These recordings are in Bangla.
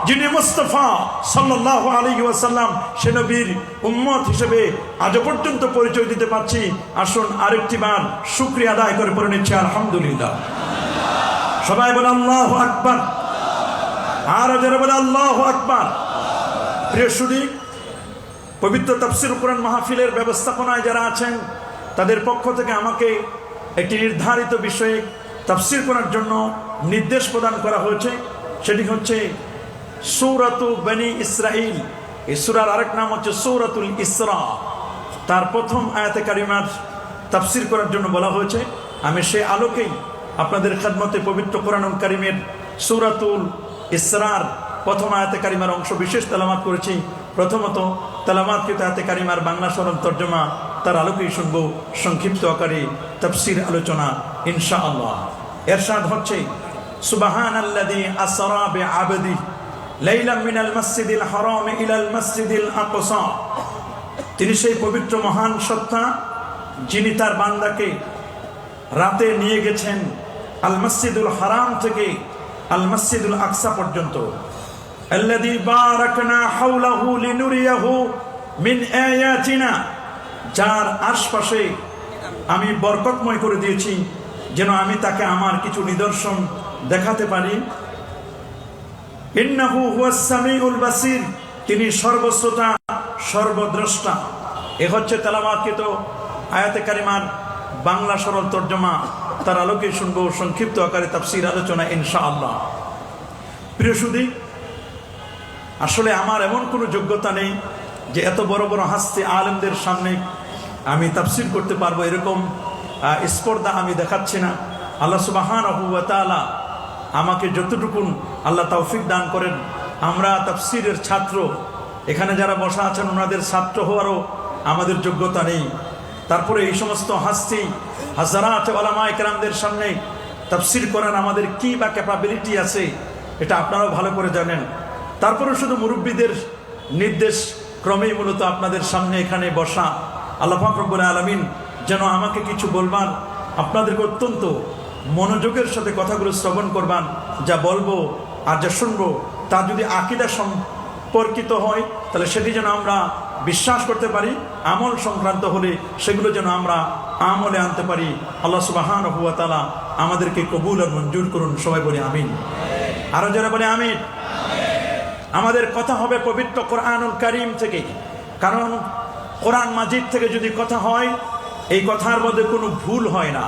যিনি মুস্তাফা সাল্লাল্লাহু আলাইহি ওয়াসাল্লাম সে নবীর উম্মত হিসেবে আজ পর্যন্ত পরিচয় দিতে পারছি। আসুন আরেকটি বার শুকরিয়া আদায় করে পড়ে নিচ্ছি আলহামদুলিল্লাহ। সবাই বলে আল্লাহু আকবার, আর যারা বলে আল্লাহু আকবার। প্রিয় সুধী, পবিত্র তাফসীর কোরআন মাহফিলের ব্যবস্থাপনায় যারা আছেন তাদের পক্ষ থেকে আমাকে একটি নির্ধারিত বিষয়ে তাফসীর করার জন্য নির্দেশ প্রদান করা হয়েছে। সেটি হচ্ছে সূরাতু বনী ইসরাঈল। এই সূরার আরেক নাম হচ্ছে সূরাতুল ইসরা। তার প্রথম আয়াতে কারিমার তাফসীর করার জন্য বলা হয়েছে। আমি সেই আলোকেই আপনাদের খেদমতে পবিত্র কোরআনুল কারীমের সূরাতুল ইসরার প্রথম আয়াতে কারিমার অংশ বিশেষ তেলাওয়াত করেছি। প্রথমত তেলাওয়াতকৃত আয়াতে কারিমার বাংলা সরল তর্জমা, তার আলোকেই শুনবো সংক্ষিপ্ত আকারে তাফসীর আলোচনা ইনশাআল্লাহ। এরশাদ হচ্ছে, সুবহানাল্লাযী আসরা বিআবদি লাইলাম মিনাল মাসজিদিল হারাম ইলাল মাসজিদিল আকসা। তিনি সেই পবিত্র মহান সত্তা যিনি তার বান্দাকে রাতে নিয়ে গেছেন আল মসজিদুল হারাম থেকে আল মসজিদুল আকসা পর্যন্ত। আল্লাযী বারাকনা হাওলাহু লিনুরিয়াহু মিন আয়াতিনা, যার আশপাশে আমি বরকতময় করে দিয়েছি যেন আমি তাকে আমার কিছু নিদর্শন দেখাতে পারি। ইন্নাহু হুয়াস সামিউল বাসীর, তিনি সর্বশ্রোতা সর্বদ্রষ্টা। এ হচ্ছে তেলাওয়াতকৃত আয়াতে কারিমার বাংলা সরল তর্জমা, তার আলোকে শুনবো সংক্ষিপ্ত আকারে তাফসীর আলোচনা ইনশাআল্লাহ। প্রিয় সুধী, আসলে আমার এমন কোনো যোগ্যতা নেই যে এত বড় বড় হাস্তি আলেমদের সামনে আমি তাফসীর করতে পারবো, এরকম স্পর্ধা আমি দেখাচ্ছি না। আল্লাহ সুবহানাহু ওয়া তাআলা আমাকে যতটুকুন আল্লাহ তৌফিক দান করেন, আমরা তাফসীরের ছাত্র, এখানে যারা বসা আছেন ওনাদের ছাত্র হওয়ারও আমাদের যোগ্যতা নেই। তারপরে এই সমস্ত হাস্তি হাজারাত উলামায়ে কেরামদের সামনে তাফসীর করার আমাদের কি বা ক্যাপাবিলিটি আছে এটা আপনারাও ভালো করে জানেন। তারপরে শুধু মুরব্বীদের নির্দেশ ক্রমেই মূলত আপনাদের সামনে এখানে বসা। আল্লাহ পাক রব্বুল আলামিন যেন আমাকে কিছু বলবার, আপনাদেরকে অত্যন্ত মনোযোগের সাথে কথাগুলো শ্রবণ করবান। যা বলবো আর যা শুনবো তা যদি আকীদা সম্পর্কিত হয় তাহলে সেটি যেন আমরা বিশ্বাস করতে পারি, আমল সংক্রান্ত হলে সেগুলো যেন আমরা আমলে আনতে পারি। আল্লাহ সুবহানাহু ওয়া তাআলা আমাদেরকে কবুল আর মঞ্জুর করুন। সবাই বলি আমিন। আরো যারা বলে আমিন। আমাদের কথা হবে পবিত্র কোরআনুল কারীম থেকে, কারণ কোরআন মাজিদ থেকে যদি কথা হয় এই কথার মধ্যে কোনো ভুল হয় না।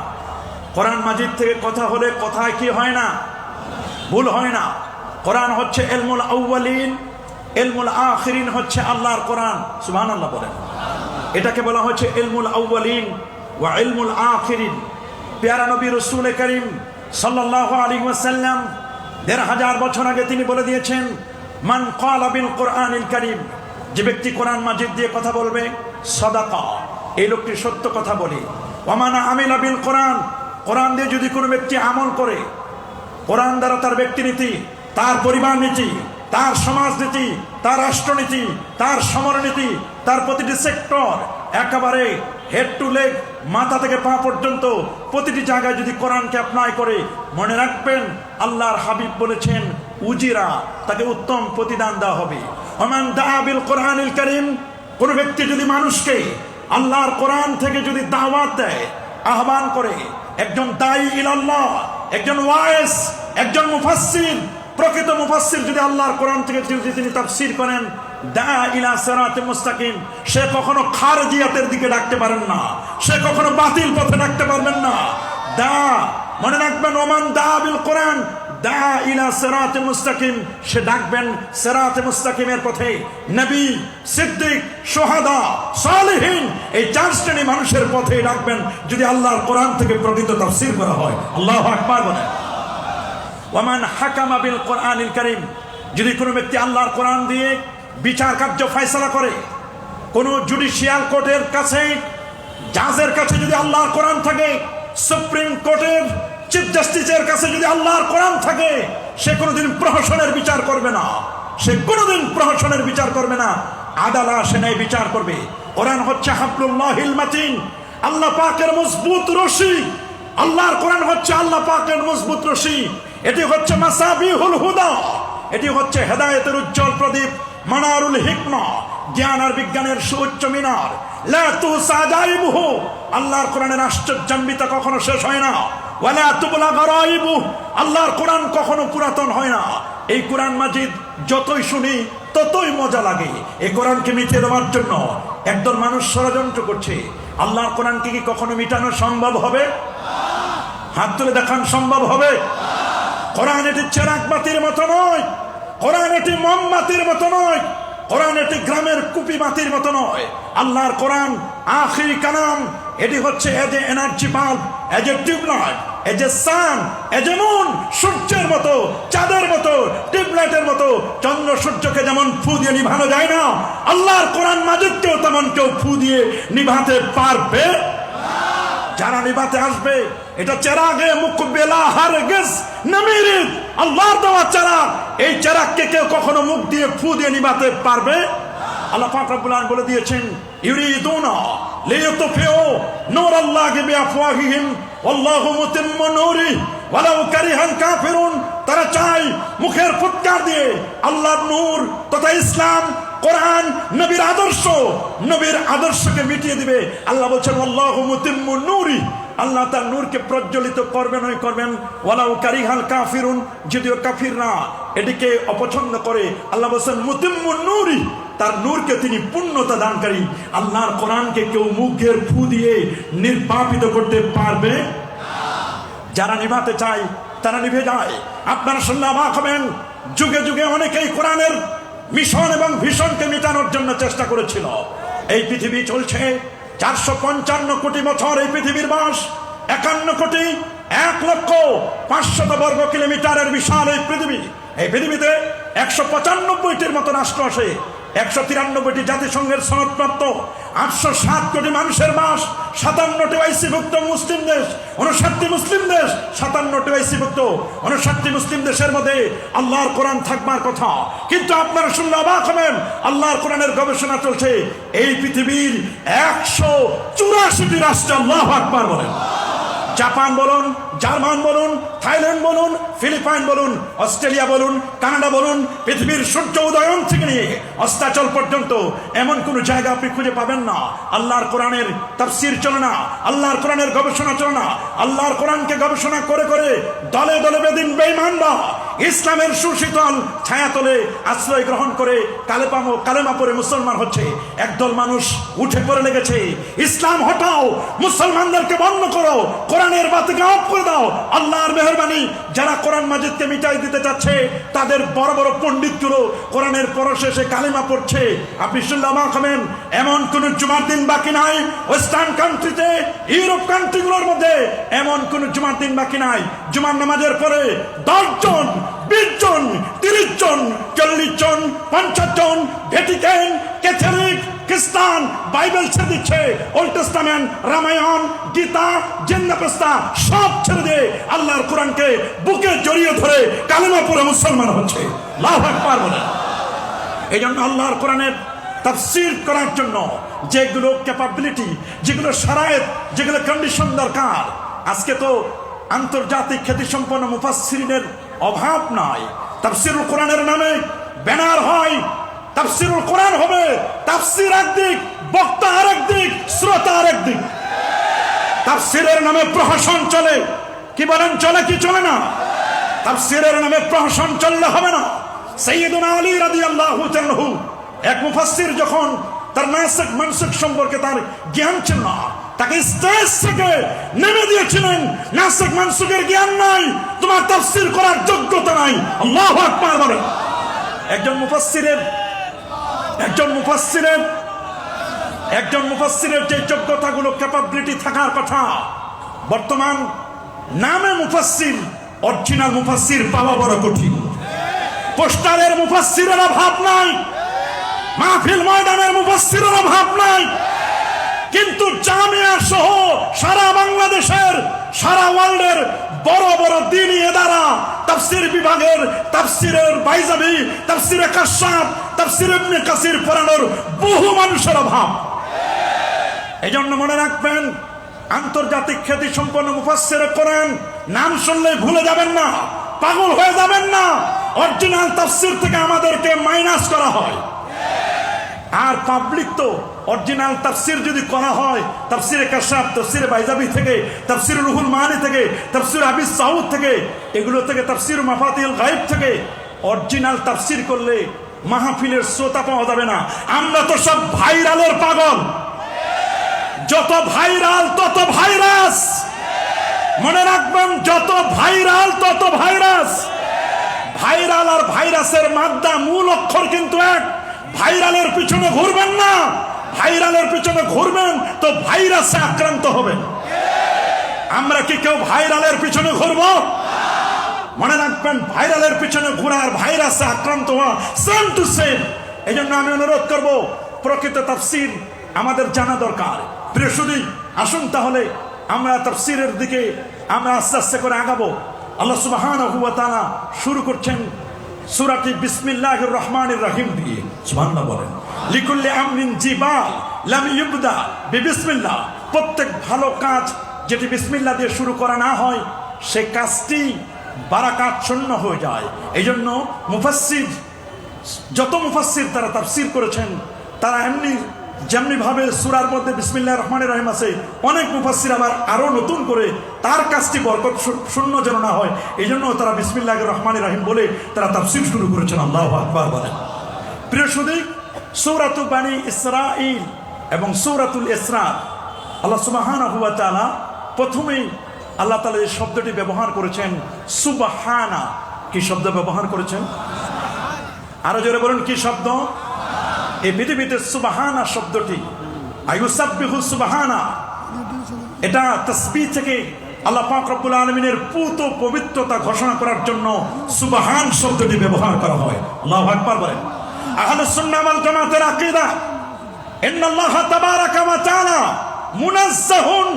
কোরআন মাজিদ থেকে কথা হলে কথায় কি হয় না? ভুল হয় না। কোরআন হচ্ছে ইলমুল আউয়ালিন, ইলমুল আখিরিন হচ্ছে আল্লাহর কোরআন। সুবহানাল্লাহ বলেন। এটাকে বলা হচ্ছে ইলমুল আউয়ালিন ওয়া ইলমুল আখিরিন। প্যারা নবী রাসূল করিম সাল্লাল্লাহু আলাইহি ওয়াসাল্লাম ১৫০০ বছর আগে তিনি বলে দিয়েছেন, মান ক্বালা বিল কোরআনিল কারীম, যে ব্যক্তি কোরআন মাজিদ দিয়ে কথা বলবে সাদাকা, এই লোকটি সত্য কথা বলে। ওয়া মান আমিলা বিল কোরআন, কোরআন দিয়ে যদি কোনো ব্যক্তি আমল করে, কোরআন দ্বারা তার ব্যক্তিনীতি, তার পরিবার নীতি, তার সমাজনীতি, তার রাষ্ট্রনীতি, তার সমরনীতি, তার প্রতিটি সেক্টর একেবারে হেড টু লেগ, মাথা থেকে পা পর্যন্ত প্রতিটি জায়গায় যদি কোরআনকে অ্যাপ্লাই করে, মনে রাখবেন আল্লাহর হাবিব বলেছেন উজিরা, তাকে উত্তম প্রতিদান দেওয়া হবে। ওমান দাআ বিল কোরআনিল কারীম, কোন ব্যক্তি যদি মানুষকে আল্লাহর কোরআন থেকে যদি দাওয়াত দেয়, আহ্বান করে, একজন দায়ী ইলাল্লাহ, একজন ওয়াইজ, একজন মুফাসসির, প্রকৃত মুফাসসির যদি আল্লাহর কোরআন থেকে যদি তিনি তাফসীর করেন, দা ইলা সিরাতে মুস্তাকিম, সে কখনো খারজিয়াতের দিকে ডাকতে পারেন না, সে কখনো বাতিল পথে ডাকতে পারবেন না। দা, মনে রাখবেন, ওমান দা বিল কোরআন দা ইলা সিরাতে মুস্তাকিম, সে ডাকবেন সিরাতে মুস্তাকিমের পথে। নবী, সিদ্দিক, শুহাদা, সালেহীন, এই 4 শ্রেণী মানুষের পথে ডাকবেন যদি আল্লাহর কোরআন থেকে প্রকৃত তাফসীর করা হয়। আল্লাহু আকবার বলেন। ওয়ামান হাকামা বিল কোরআনিল কারীম, যদি কোনো ব্যক্তি আল্লাহর কোরআন দিয়ে বিচার কার্য ফয়সালা করে, কোন জুডিশিয়াল কোর্টের কাছে, জাজের কাছে যদি আল্লাহর কোরআন থাকে, সুপ্রিম কোর্টের চিফ জাস্টিসের কাছে যদি আল্লাহর কোরআন থাকে, সে কোনোদিন প্রহসনের বিচার করবে না, সে কোনোদিন প্রহসনের বিচার করবে না, আদালত সে ন্যায় বিচার করবে। কোরআন হচ্ছে হাবলুল্লাহিল মাতিন, আল্লাহ পাকের মজবুত রশি। আল্লাহর কোরআন হচ্ছে আল্লাহ পাকের মজবুত রশি। এটি হচ্ছে মাসাবিহুল হুদা, এটি হচ্ছে হেদায়েতের উজ্জ্বল প্রদীপ, মানারুল হিকমা, জ্ঞান আর বিজ্ঞানের সুউচ্চ মিনার। লা তুহসা জাইবুহু, আল্লাহর কোরআনের আশ্চর্যান্বিত কখনো শেষ হয় না। ওয়ালা তুবলা গারাইবুহু, আল্লাহর কোরআন কখনো পুরাতন হয় না। এই কোরআন মাজিদ যতই শুনি ততই মজা লাগে। এই কোরআনকে মিটিয়ে দেওয়ার জন্য একদল মানুষ ষড়যন্ত্র করছে। আল্লাহর কোরআনকে কি কখনো মিটানো সম্ভব হবে? হাত তুলে দেখান, সম্ভব হবে? কোরআন এটি চেরাগ বাতির মতো নয়, কোরআন এটি মোমবাতির মতো নয়, কোরআন এটি গ্রামের কুপি বাতির মতো নয়। আল্লাহর কোরআন আখিরি কালাম। এটি হচ্ছে as a energy bulb, as a tubelight, as a sun, as a moon, সূর্যের মতো, চাঁদের মতো, টিউবলাইটের মতো। চন্দ্র সূর্যকে যেমন ফু দিয়ে নিভানো যায় না, আল্লাহর কোরআন মাজিদকেও তেমন কেউ ফু দিয়ে নিভাতে পারবে? যারা নিভাতে আসবে, এটা চেরাগে মুকবেলা হারগিজ নামিরিদ, আল্লাহর দেওয়া চেরাগ। এই চেরাগকে কেউ কখনো মুখ দিয়ে ফু দিয়ে নিভাতে পারবে? আল্লাহ পাক রব্বুল আলামিন বলে দিয়েছেন, ইউরিদুনা লিইউতফিউ নূরাল্লাহি বিআফওয়াহিহিম ওয়াল্লাহু মুতিম্মু নূরিহি ওয়ালাউ কারিহাল কাফিরুন। তারা চায় মুখের ফুৎকার দিয়ে আল্লাহর নূর তথা ইসলাম, কোরআন, নবীর আদর্শকে মিটিয়ে দিবে। আল্লাহ বলছেন আল্লাহু মুতিম্মু নূরি, আল্লাহ তার নূরকে প্রজ্বলিত করবেন। ওয়ালাউ কারিহাল কাফিরুন, যদিও কাফিররা এটিকে অপছন্দ করে, আল্লাহ বলছেন মুতিম্মু নূরি, তার নূরকে তিনি পূর্ণতা দানকারী। আল্লাহর কোরআনকে কেউ মুখের ফু দিয়ে নির্বাপিত করতে পারবে? যারা নিভাতে চায় তারা নিভে যায়। আপনারা শুনলে অবাক হবেন, যুগে যুগে অনেকেই কোরআনের মিশন এবং ভিশনকে মেটানোর জন্য চেষ্টা করেছিল। এই পৃথিবী চলছে 455 কোটি বছর, এই পৃথিবীর বাস 51,01,05,000 বর্গ কিলোমিটারের বিশাল এই পৃথিবী। এই পৃথিবীতে 195টির মতো রাষ্ট্র আছে, 193টি জাতিসংঘের সনদপ্রাপ্ত, 807 কোটি মানুষের বাস, 57টি ওআইসিভুক্ত মুসলিম দেশ, 59টি মুসলিম দেশ, 57টি ওআইসিভুক্ত, 59টি মুসলিম দেশের মধ্যে আল্লাহর কোরআন থাকবার কথা। কিন্তু আপনারা শুনলে অবাক হবেন, আল্লাহর কোরআনের গবেষণা চলছে এই পৃথিবীর 184টি রাষ্ট্রে। আল্লাহু আকবার বলেন। জাপান বলুন, জার্মান বলুন, থাইল্যান্ড বলুন, ফিলিপাইন বলুন, অস্ট্রেলিয়া বলুন, কানাডা বলুন, পৃথিবীর সূর্য উদয়ন থেকে নিয়ে অস্তাচল পর্যন্ত এমন কোন জায়গা আপনি খুঁজে পাবেন না আল্লাহর কোরআনের তাফসীর চলে না, আল্লাহর কোরআনের গবেষণা চলে না। আল্লাহর কোরআনকে গবেষণা করে করে দলে দলে বেদিন বেঈমানরা ইসলামের সুশীতল ছায়াতলে আশ্রয় গ্রহণ করে কালেমা পড়ে মুসলমান হচ্ছে। একদল মানুষ উঠে পড়ে লেগেছে, ইসলাম হটাও, মুসলমানদেরকে বন্ধ করো, কোরআনের বাতিকে অফ করে দাও। আল্লাহর মেহেরবানি, যারা কোরআন মাজিদকে মিটাই দিতে চাচ্ছে তাদের বড় বড় পণ্ডিতগুলো কোরআনের পরশেষে কালেমা পড়ছে। আপনি শুনলে অবাক হবেন, এমন কোন জুমার দিন বাকি নাই ওয়েস্টার্ন কান্ট্রিতে, ইউরোপ কান্ট্রিগুলোর মধ্যে এমন কোন জুমার দিন বাকি নাই জুমার নামাজের পরে 10 জন, 20 জন, 30 জন, 40 জন, 50 জন ভ্যাটিকান, ক্যাথলিক, খ্রিস্টান বাইবেল ছেড়ে দিচ্ছে, ওল্ড টেস্টামেন্ট, রামায়ণ, গীতা, জিন্দাপ্রস্তা সব ছেড়ে দিয়ে আল্লাহর কোরআনকে বুকে জড়িয়ে ধরে কালেমা পড়ে মুসলমান হচ্ছে। আল্লাহু আকবার বলেন। এই জন্য আল্লাহর কোরআনের তাফসীর করার জন্য যেগুলো ক্যাপাবিলিটি, যেগুলো শারায়েত, যেগুলো কন্ডিশন দরকার, আজকে তো আন্তর্জাতিক খ্যাতিসম্পন্ন মুফাসসিরিনের অভাব নাই। তাফসীরুল কোরআনের নামে ব্যানার হয়, তাফসীরুল কোরআন হবে, তাফসীর একদিক, বক্তা আরেক দিক, শ্রোতা আরেক দিক। তাফসীরের নামে প্রহসন চলে, কি বলেন, চলে কি চলে না? তাফসীরের নামে প্রহসন চললে হবে না। সাইয়্যিদুনা আলী রাদিয়াল্লাহু তাআলা, এক মুফাসসির যখন তার নাসিক মানসিক সম্পর্কে তার জ্ঞান ছিল না, তাকে স্টেজ থেকে নেমে দিয়েছিলেন, নাসিক মানসিকের জ্ঞান নাই, তোমার তাফসীর করার যোগ্যতা নাই। আল্লাহু আকবার বলেন। একজন মুফাসসিরের যে যোগ্যতাগুলো, ক্যাপাবিলিটি থাকার কথা, বর্তমান নামে মুফাসসির, অরিজিনাল মুফাসসির পাওয়া বড় কঠিন। পোস্টারের মুফাসসিরের অভাব নাই, মাহফিল ময়দানের মুফাসসিরের অভাব নাই, কিন্তু জামিয়া সহ সারা বাংলাদেশের, সারা ওয়ার্ল্ডের বড় বড় দ্বীনি ইদারা, তাফসীর বিভাগের তাফসীরের বাইজাবি, তাফসীরে কাশাফ, তাফসীর ইবনে কাসির পড়ানোর বহু মানুষের অভাব। এজন্য মনে রাখবেন, আন্তর্জাতিক খ্যাতি সম্পন্ন মুফাসসিরে কোরআন নাম শুনলে ভুলে যাবেন না, পাগল হয়ে যাবেন না। অরিজিনাল তাফসীর থেকে আমাদেরকে মাইনাস করা হয়। আর পাবলিক তো অরিজিনাল তাফসীর যদি করা হয়, তাফসীরে কাশাফ, তাফসীরে বাইজাবি থেকে, তাফসীরে রুহুল মানি থেকে, তাফসীর আবি সাউদ থেকে, এগুলো থেকে, তাফসীর মাফাতিহুল গায়ব থেকে অরিজিনাল তাফসীর করলে মাহফিলের শ্রোতা পাওয়া যাবে না। আমরা তো সব ভাইরালের পাগল। যত ভাইরাল তত ভাইরাস। মনে রাখবেন, যত ভাইরাল তত ভাইরাস। ভাইরাল আর ভাইরাসের মাদ্দা মূল অক্ষর কিন্তু এক। ভাইরালের পিছনে ঘুরবেন না। ভাইরালের পিছনে ঘুরবেন তো ভাইরাসে আক্রান্ত হবেন। আমরা কি কেউ ভাইরালের পিছনে ঘুরবো? মনে রাখবেন, ভাইরালের পিছনে ঘোরা আর ভাইরাসে আক্রান্ত হওয়া সেম টু সেম। এই জন্য আমি অনুরোধ করব, প্রকৃত তাফসীর আমাদের জানা দরকার। প্রিয় সুধী, আসুন তাহলে আমরা তাফসীরের দিকে আমরা আস্তে আস্তে করে আগাবো। আল্লাহ সুবহানাহু ওয়া তাআলা শুরু করছেন সূরাটি বিসমিল্লাহির রহমানির রহিম দিয়ে। সুবহানাল্লাহ বলেন। লিকুল্লি আমরিন জিবাল লাম ইবদা বিবিসমিল্লাহ। প্রত্যেক ভালো কাজ যেটি বিসমিল্লাহ দিয়ে শুরু করা না হয়, সেই কাজটি বারাকাত শূন্য হয়ে যায়। এই জন্য মুফাসসির, যত মুফাসসির তারা তাফসীর করেছেন, তারা যেমনি ভাবে সূরার মধ্যে বিসমিল্লাহির রহমানির রহিম আছে, অনেক মুফাসসির আবার আরো নতুন করে তার কাজটি বরকত শূন্য যেন না হয়, এই জন্য তারা বিসমিল্লাহির রহমানির রহিম বলে তারা তাফসীর শুরু করেছেন। আল্লাহু আকবার বলেন। প্রিয় সুধী, সূরাতু বানি ইসরাঈল এবং সূরাতুল ইসরা, আল্লাহ সুবহানাহু ওয়া তাআলা প্রথমেই আল্লাহ তাআলা এই শব্দটি ব্যবহার করেছেন সুবহানা। কি শব্দ ব্যবহার করেছেন? আরো জোরে বলুন, কি শব্দ? এই পৃথিবীতে সুবহানা শব্দটি, আইয়ুসাব্বিহু সুবহানা, এটা তাসবিহ থেকে আল্লাহ পাক রব্বুল আলামিনের পূত পবিত্রতা ঘোষণা করার জন্য সুবহান শব্দটি ব্যবহার করা হয়। আল্লাহু আকবার বলেন। আহলুস সুন্নাহ ওয়াল জামাতের আকীদা, ইন্নাল্লাহা তাবারাকা ওয়া তাআলা মুনাজ্জাহুন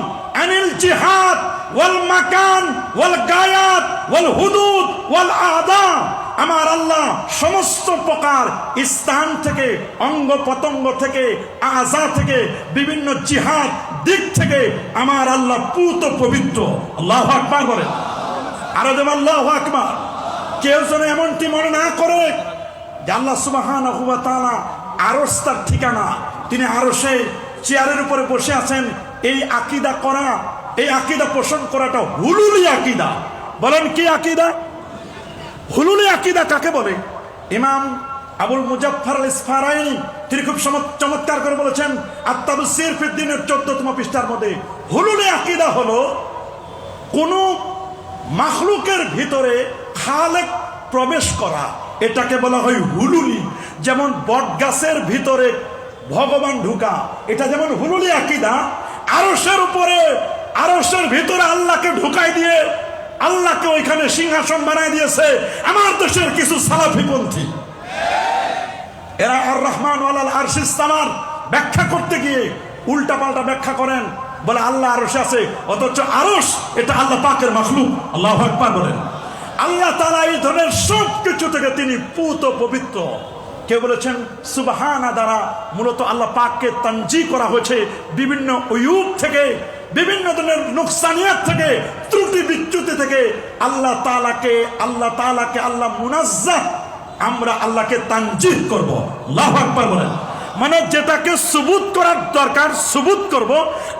আনিল জিহাদ ওয়াল মাকান ওয়াল গায়াত ওয়াল হুদুদ ওয়াল আদা। আমার আল্লাহ সমস্ত প্রকার স্থান থেকে, অঙ্গ প্রত্যঙ্গ থেকে, আযা থেকে, বিভিন্ন জিহাদ দিক থেকে আমার আল্লাহ পূত পবিত্র। আল্লাহু আকবার বলেন। আরো যেমন আল্লাহু আকবার। কেউ যেন এমনটি মনে না করে যে আল্লাহ সুবহানাহু ওয়া তাআলা আরশ তার ঠিকানা, তিনি আরশে চেয়ারের উপরে বসে আছেন। এই আকীদা করা, এই আকীদা পোষণ করাটা হুলুলি আকীদা। বলেন, কি আকীদা? হুলুলি আকীদা কাকে বলে? ইমাম আবুল মুজাফফর আল ইসফারাইনি তিনি খুব চমৎকার করে বলেছেন আত-তাফসীর ফি দ্বীনের 14তম পৃষ্ঠার মধ্যে, হুলুলি আকীদা হলো কোন মাখলুকের ভিতরে খালেক প্রবেশ করা, এটাকে বলা হয় হুলুলি। যেমন বটগাছের ভিতরে ভগবান ঢুকা, এটা যেমন হুলুলি আকীদা। আরশের উপরে, আরশের ভিতরে আল্লাহকে ঢুকাই দিয়ে আল্লাহকে ওইখানে সিংহাসন বানাই দিয়েছে আমার দেশের কিছু সালাফি পন্থী। এরা আর রহমান ওয়ালাল আরশিস ইসতাওয়ার ব্যাখ্যা করতে গিয়ে উল্টা পাল্টা ব্যাখ্যা করেন, বলে আল্লাহ আরশে আছে, অথচ আরশ এটা আল্লাহ পাকের মাখলুক। আল্লাহু আকবার বলেন। আল্লাহ তাআলা এই ধরনের সব কিছু থেকে তিনি পূত পবিত্র। কে বলেছেন? সুবহানা দ্বারা মূলত আল্লাহ পাককে তানজি করা হয়েছে বিভিন্ন উয়ুব থেকে, বিভিন্ন ধরনের নুকসানিয়াত থেকে, ত্রুটি বিচ্যুতি থেকে। আল্লাহ তাআলাকে আল্লাহ মুনাজ্জাহ, আমরা আল্লাহকে তানজিহ করব। আল্লাহু আকবার বলেন। মানে যেটাকে সুবুত করার দরকার সুবুত করব,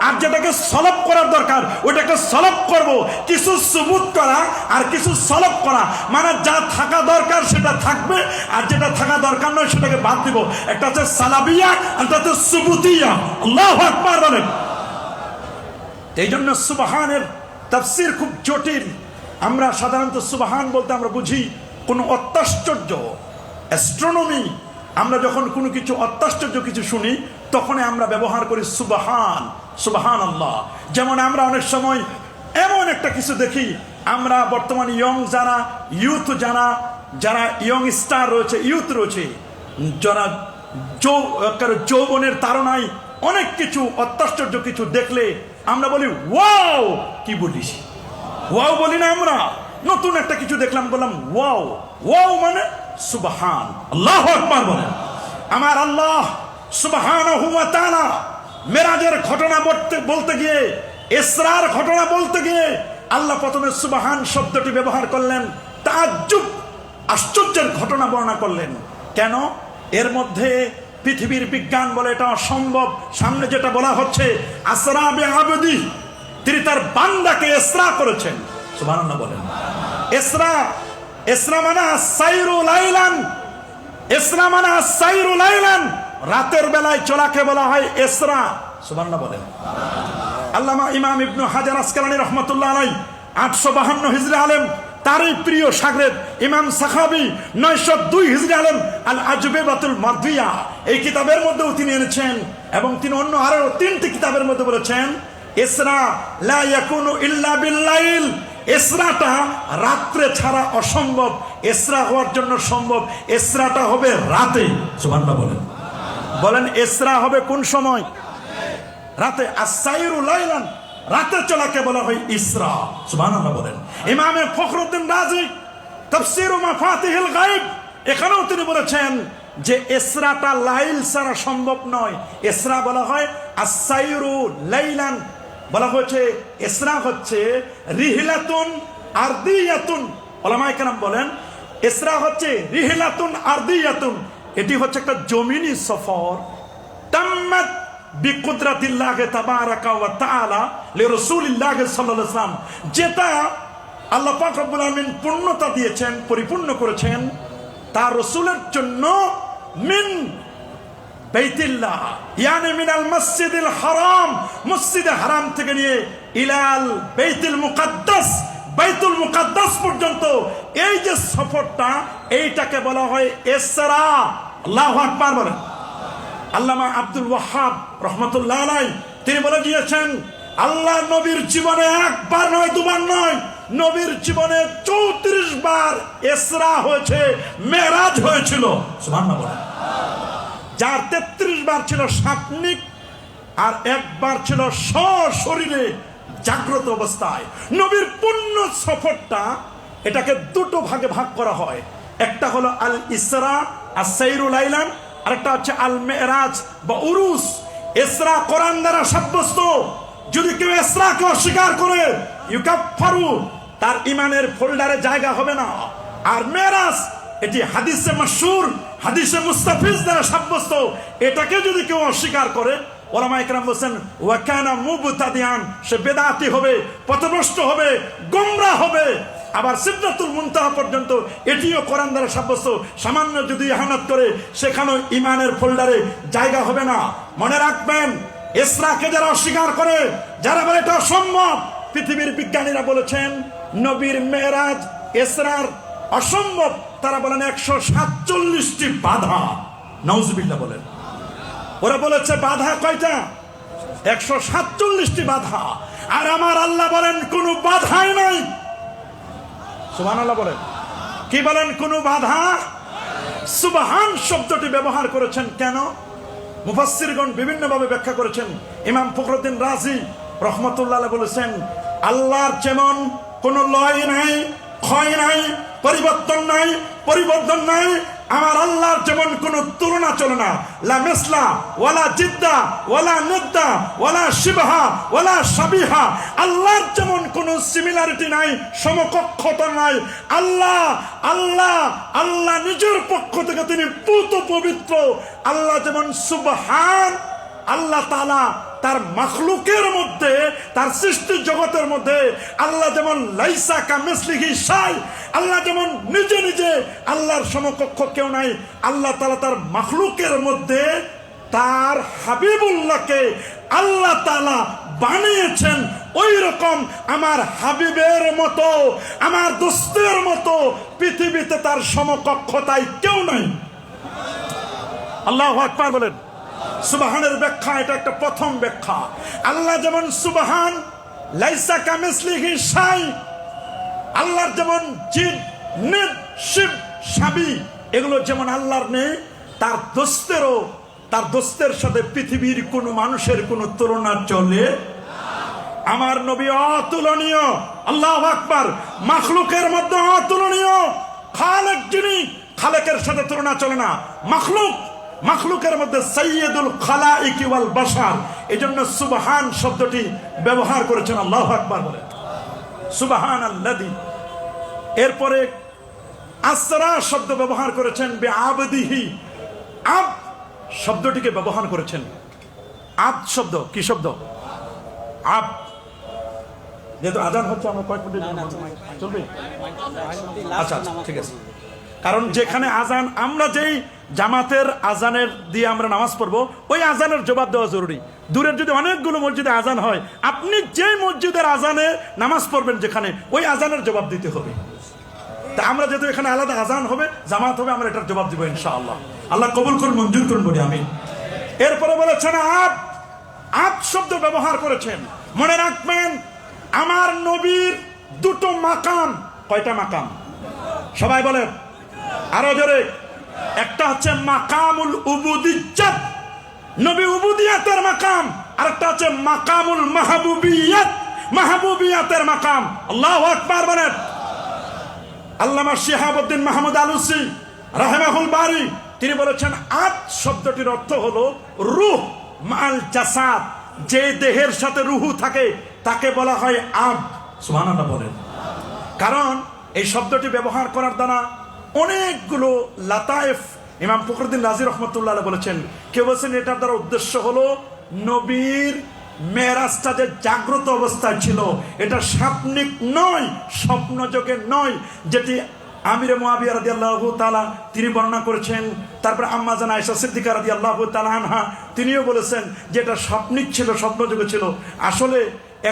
আর যেটাকে সলব করার দরকার ওটাকে সলব করব। কিছু সুবুত করা আর কিছু সলব করা, মানে যা থাকা দরকার সেটা থাকবে, আর যেটা থাকা দরকার নয় সেটাকে বাদ দিব। একটা হচ্ছে সালাবিয়া, আর একটা হচ্ছে সুবুতিয়া। আল্লাহু আকবার বলেন। এই জন্য সুবহানের তাফসীর খুব জটিল। আমরা সাধারণত সুবহান বলতে আমরা বুঝি কোনো অত্যাশ্চর্য, অ্যাস্ট্রোনমি। আমরা যখন কোনো কিছু অত্যাশ্চর্য কিছু শুনি তখনই আমরা ব্যবহার করি সুবহান, সুবহানাল্লাহ। যেমন আমরা অনেক সময় এমন একটা কিছু দেখি, আমরা বর্তমান ইয়ং যারা ইউথ, যারা ইয়ং স্টার রয়েছে, ইউথ রয়েছে, যারা যৌবনের তাড়নায় অনেক কিছু অত্যাশ্চর্য কিছু দেখলে আমরা বলি ওয়াও। কি বলিস? ওয়াও বলি না আমরা। নতুন একটা কিছু দেখলাম, বললাম ওয়াও। ওয়াও মানে সুবহান। আল্লাহু আকবার বলেন। আমার আল্লাহ সুবহানাহু ওয়া তাআলা মেরাজের ঘটনা বলতে গিয়ে, ইসরার ঘটনা বলতে গিয়ে আল্লাহ প্রথমে সুবহান শব্দটি ব্যবহার করলেন। তাজ্জুব, আশ্চর্যের ঘটনা বর্ণনা করলেন। কেন? এর মধ্যে পৃথিবীর বিজ্ঞান বলে এটা অসম্ভব। সামনে যেটা বলা হচ্ছে আসরা বিআবদি, তিনি তার বান্দাকে ইসরা করেছেন। সুবহানাল্লাহ বলেন। ইসরা, ইসরা মানে সাইরু লাইলান, ইসরা মানে সাইরু লাইলান, রাতের বেলায় চলাকে বলা হয় ইসরা। সুবহানাল্লাহ বলেন। আল্লামা ইমাম ইবনে হাজার আসকালানী রাহমাতুল্লাহ আলাইহি 852 হিজরি আলেম, তারই প্রিয় শাগরেদ ইমাম সাখাবী 902 হিজরি আলেম আল আজবাতুল মারদিয়া, এই কিতাবের মধ্যেও তিনি এনেছেন। এবং তিনি অন্য আরো 3টি কিতাবের মধ্যে বলেছেন ইসরা লা ইয়াকুনু ইল্লা বিল্লাইল, ইসরাটা রাত্রে ছাড়া অসম্ভব, ইসরা হওয়ার জন্য সম্ভব, ইসরাটা হবে রাতে। সুবহানাল্লাহ বলেন। বলেন ইসরা হবে কোন সময়? রাতে। আস-সাইরু লাইলান, রাতে চলাকে বলা হয় ইসরা। সুবহানাল্লাহ বলেন। ইমামে ফখরুদ্দিন রাজি তাফসীর মাফাতিহুল গায়ব, এখানেও তিনি বলেছেন যে ইসরাটা লাইল ছাড়া সম্ভব নয়। ইসরা বলা হয় আস-সাইরু লাইলান, বলা হচ্ছে ইসরা হচ্ছে রিহলাতুন আরদিয়াতুন। উলামায়ে কেরাম বলেন ইসরা হচ্ছে রিহলাতুন আরদিয়াতুন, এটি হচ্ছে একটা জমিনি সফর। তাম্মাত বিকুদরাতিল্লাহ তাবারাকা ওয়া তাআলা লিরাসূলিল্লাহ সাল্লাল্লাহু আলাইহি ওয়াসাল্লাম, যেটা আল্লাহ পাক রব্বুল আলামিন পূর্ণতা দিয়েছেন, পরিপূর্ণ করেছেন তার রাসূলের জন্য। মিন বাইতুল্লাহ ইয়ানি মিনাল মসজিদুল হারাম, মসজিদে হারাম থেকে নিয়ে ইলাল বাইতুল মুকাদ্দাস, বাইতুল মুকাদ্দাস পর্যন্ত এই যে সফরটা, এইটাকে বলা হয় ইসরা। আল্লাহু আকবার বলেন। আল্লামা আব্দুল ওয়াহাব রহমতুল্লাহ আলাইহি তিনি বলে দিয়েছেন আল্লাহ নবীর জীবনে একবার নয়, দুবার নয়, নবীর জীবনে 34 বার ইসরা হয়েছে, মেরাজ হয়েছিল। সুবহানাল্লাহ বলেন। যার 33 বার ছিল স্বপ্নিক, আর একবার ছিল সশরীরে জাগ্রত অবস্থায়। নবীর পূর্ণ সফরটা, এটাকে দুটো ভাগে ভাগ করা হয়। একটা হলো আল ইসরা আস-সাইরু লাইলান, আরেকটা হচ্ছে আল মেরাজ বা উরুস। ইসরা কোরআন দ্বারা সাব্যস্ত। যদি কেউ ইসরাকে অস্বীকার করে ইউকাফফারু, তার ইমানের ফোল্ডারে জায়গা হবে না। আর মেরাজ এটি হাদিসে মাশহুর, হাদিসে মুস্তাফিজ দ্বারা সাব্যস্ত। এটাকে যদি কেউ অস্বীকার করে, উলামায়ে কেরাম বলেন ওয়া কানা মুবতাদিয়ান, সে বেদাতি হবে, পথভ্রষ্ট হবে, গোমরাহ হবে। আবার সিদরাতুল মুনতাহা পর্যন্ত এটিও কোরআন দ্বারা সাব্যস্ত। সামান্য যদি ইহানাত করে, সেখানেও ইমানের ফোল্ডারে জায়গা হবে না। মনে রাখবেন, ইসরাকে যারা অস্বীকার করে, যারা বলে এটা অসম্ভব, পৃথিবীর বিজ্ঞানীরা বলেছেন নবীর মেরাজ ইসরার অসম্ভব। তারা বলেন 147টি বাধা। নাউজুবিল্লাহ বলেন। ওরা বলেছে বাধা কয়টা? 147টি বাধা। আর আমার আল্লাহ বলেন কোনো বাধাই নাই। সুবহানাল্লাহ বলেন। কি বলেন? কোনো বাধা। সুবহান শব্দটি ব্যবহার করেছেন কেন? মুফাসসিরগণ বিভিন্নভাবে ব্যাখ্যা করেছেন। ইমাম ফখরুদ্দিন রাজি রহমতুল্লাহ আলাইহি বলেছেন আল্লাহর যেমন কোনো লয় নাই, ক্ষয় নাই, পরিবর্তন নাই, পরিবর্তন নাই, আমার আল্লাহর যেমন কোনো তুলনা চলে না। লা মিসলা ওয়ালা জিদ্দা ওয়ালা নিদ্দা ওয়ালা শিবহা ওয়ালা শাবিহা, আল্লাহর যেমন কোনো সিমিলারিটি নাই, সমকক্ষতা নাই। আল্লাহ আল্লাহ আল্লাহ নিজের পক্ষ থেকে তিনি পূত পবিত্র। আল্লাহ যেমন সুবহান, আল্লাহ তাআলা তার মাখলুকের মধ্যে, তার সৃষ্টি জগতের মধ্যে আল্লাহ যেমন লাইসা কামিসলিহি শাই, আল্লাহ যেমন নিজে নিজে, আল্লাহর সমকক্ষ কেউ নাই। আল্লাহ তাআলা তার মাখলুকের মধ্যে তার হাবিবুল্লাহকে আল্লাহ তাআলা বানিয়েছেন। ওই রকম আমার হাবিবের মতো, আমার দোস্তের মতো পৃথিবীতে তার সমকক্ষতায় কেউ নাই। আল্লাহু আকবার বলেন। সুবহানের ব্যাখ্যা, এটা একটা প্রথম ব্যাখ্যা। আল্লাহ যেমন সুবহান, লাইসা কামিসলিহি শাই, আল্লাহর যেমন জিদ, নিদ, শিব, শাবি, এগুলো যেমন আল্লাহর নেই, তার দোস্তেরও, তার দোস্তের সাথে পৃথিবীর কোন মানুষের কোন তুলনা চলে। আমার নবী অতুলনীয়। আল্লাহু আকবার। মাখলুকের মধ্যে অতুলনীয়। খালেক যিনি, খালেকের সাথে তুলনা চলে না। মাখলুক, মাখলুকের মধ্যে সাইয়্যিদুল খালাইক ওয়াল বাশার, এজন্য সুবহান শব্দটি ব্যবহার করেছেন। আল্লাহু আকবার বলেন। সুবহানাল্লাযী। এরপরে আসরা শব্দ ব্যবহার করেছেন, বিআবদিহি, আব শব্দটিকে ব্যবহার করেছেন। আব শব্দ কি শব্দ? আব। যেহেতু আজান হচ্ছে, আমরা কয়েক মিনিট চলবে? আচ্ছা আচ্ছা, ঠিক আছে। কারণ যেখানে আজান, আমরা যেই জামাতের আজানের দিয়ে আমরা নামাজ পড়বো, ওই আজানের জবাব দেওয়া জরুরি। দূরের যদি অনেকগুলো মসজিদে আজান হয়, আপনি যে মসজিদের আজানে নামাজ পড়বেন যেখানে, ওই আজানের জবাব দিতে হবে। তা আমরা যেহেতু এখানে আলাদা আজান হবে, জামাত হবে, আমরা এটার জবাব দিব ইনশাআল্লাহ। আল্লাহ কবুল করুন, মঞ্জুর করুন, বলি আমিন। এরপরে বলেছেন আব, আব শব্দ ব্যবহার করেছেন। মনে রাখবেন, আমার নবীর দুটো মাকাম। কয়টা মাকাম? সবাই বলেন আরো জোরে। একটা হচ্ছে মাকামুল উবুদিয়্যাত, নবী উবুদিয়াতের মাকাম। আরেকটা হচ্ছে মাকামুল মাহবুবিয়াত, মাহবুবিয়াতের মাকাম। আল্লাহু আকবার বলেন। আল্লামা শিহাবউদ্দিন মাহমুদ আলুসি রাহিমাহুল বারি তিনি বলেছেন, আব শব্দটির অর্থ হলো রূহ মাল জাসাদ, যে দেহের সাথে রুহু থাকে তাকে বলা হয় আব। সুবহানাল্লাহ বলেন। কারণ এই শব্দটি ব্যবহার করার দ্বারা অনেকগুলো লাতায়েফ ইমাম ফখরুদ্দিন রাজি রহমতুল্লাহ আলাইহি বলেছেন। কেউ বলছেন এটার দ্বারা উদ্দেশ্য হলো নবীর মেরাজটা যে জাগ্রত অবস্থায় ছিল, এটা স্বপ্নিক নয়, স্বপ্নযোগে নয়, যেটি আমিরে মুআবিয়া রাদিয়াল্লাহু তাআলা তিনি বর্ণনা করেছেন। তারপরে আম্মা জান আয়েশা সিদ্দিকা রাদিয়াল্লাহু তাআলা আনহা তিনিও বলেছেন যে এটা স্বপ্নিক ছিল, স্বপ্নযোগে ছিল। আসলে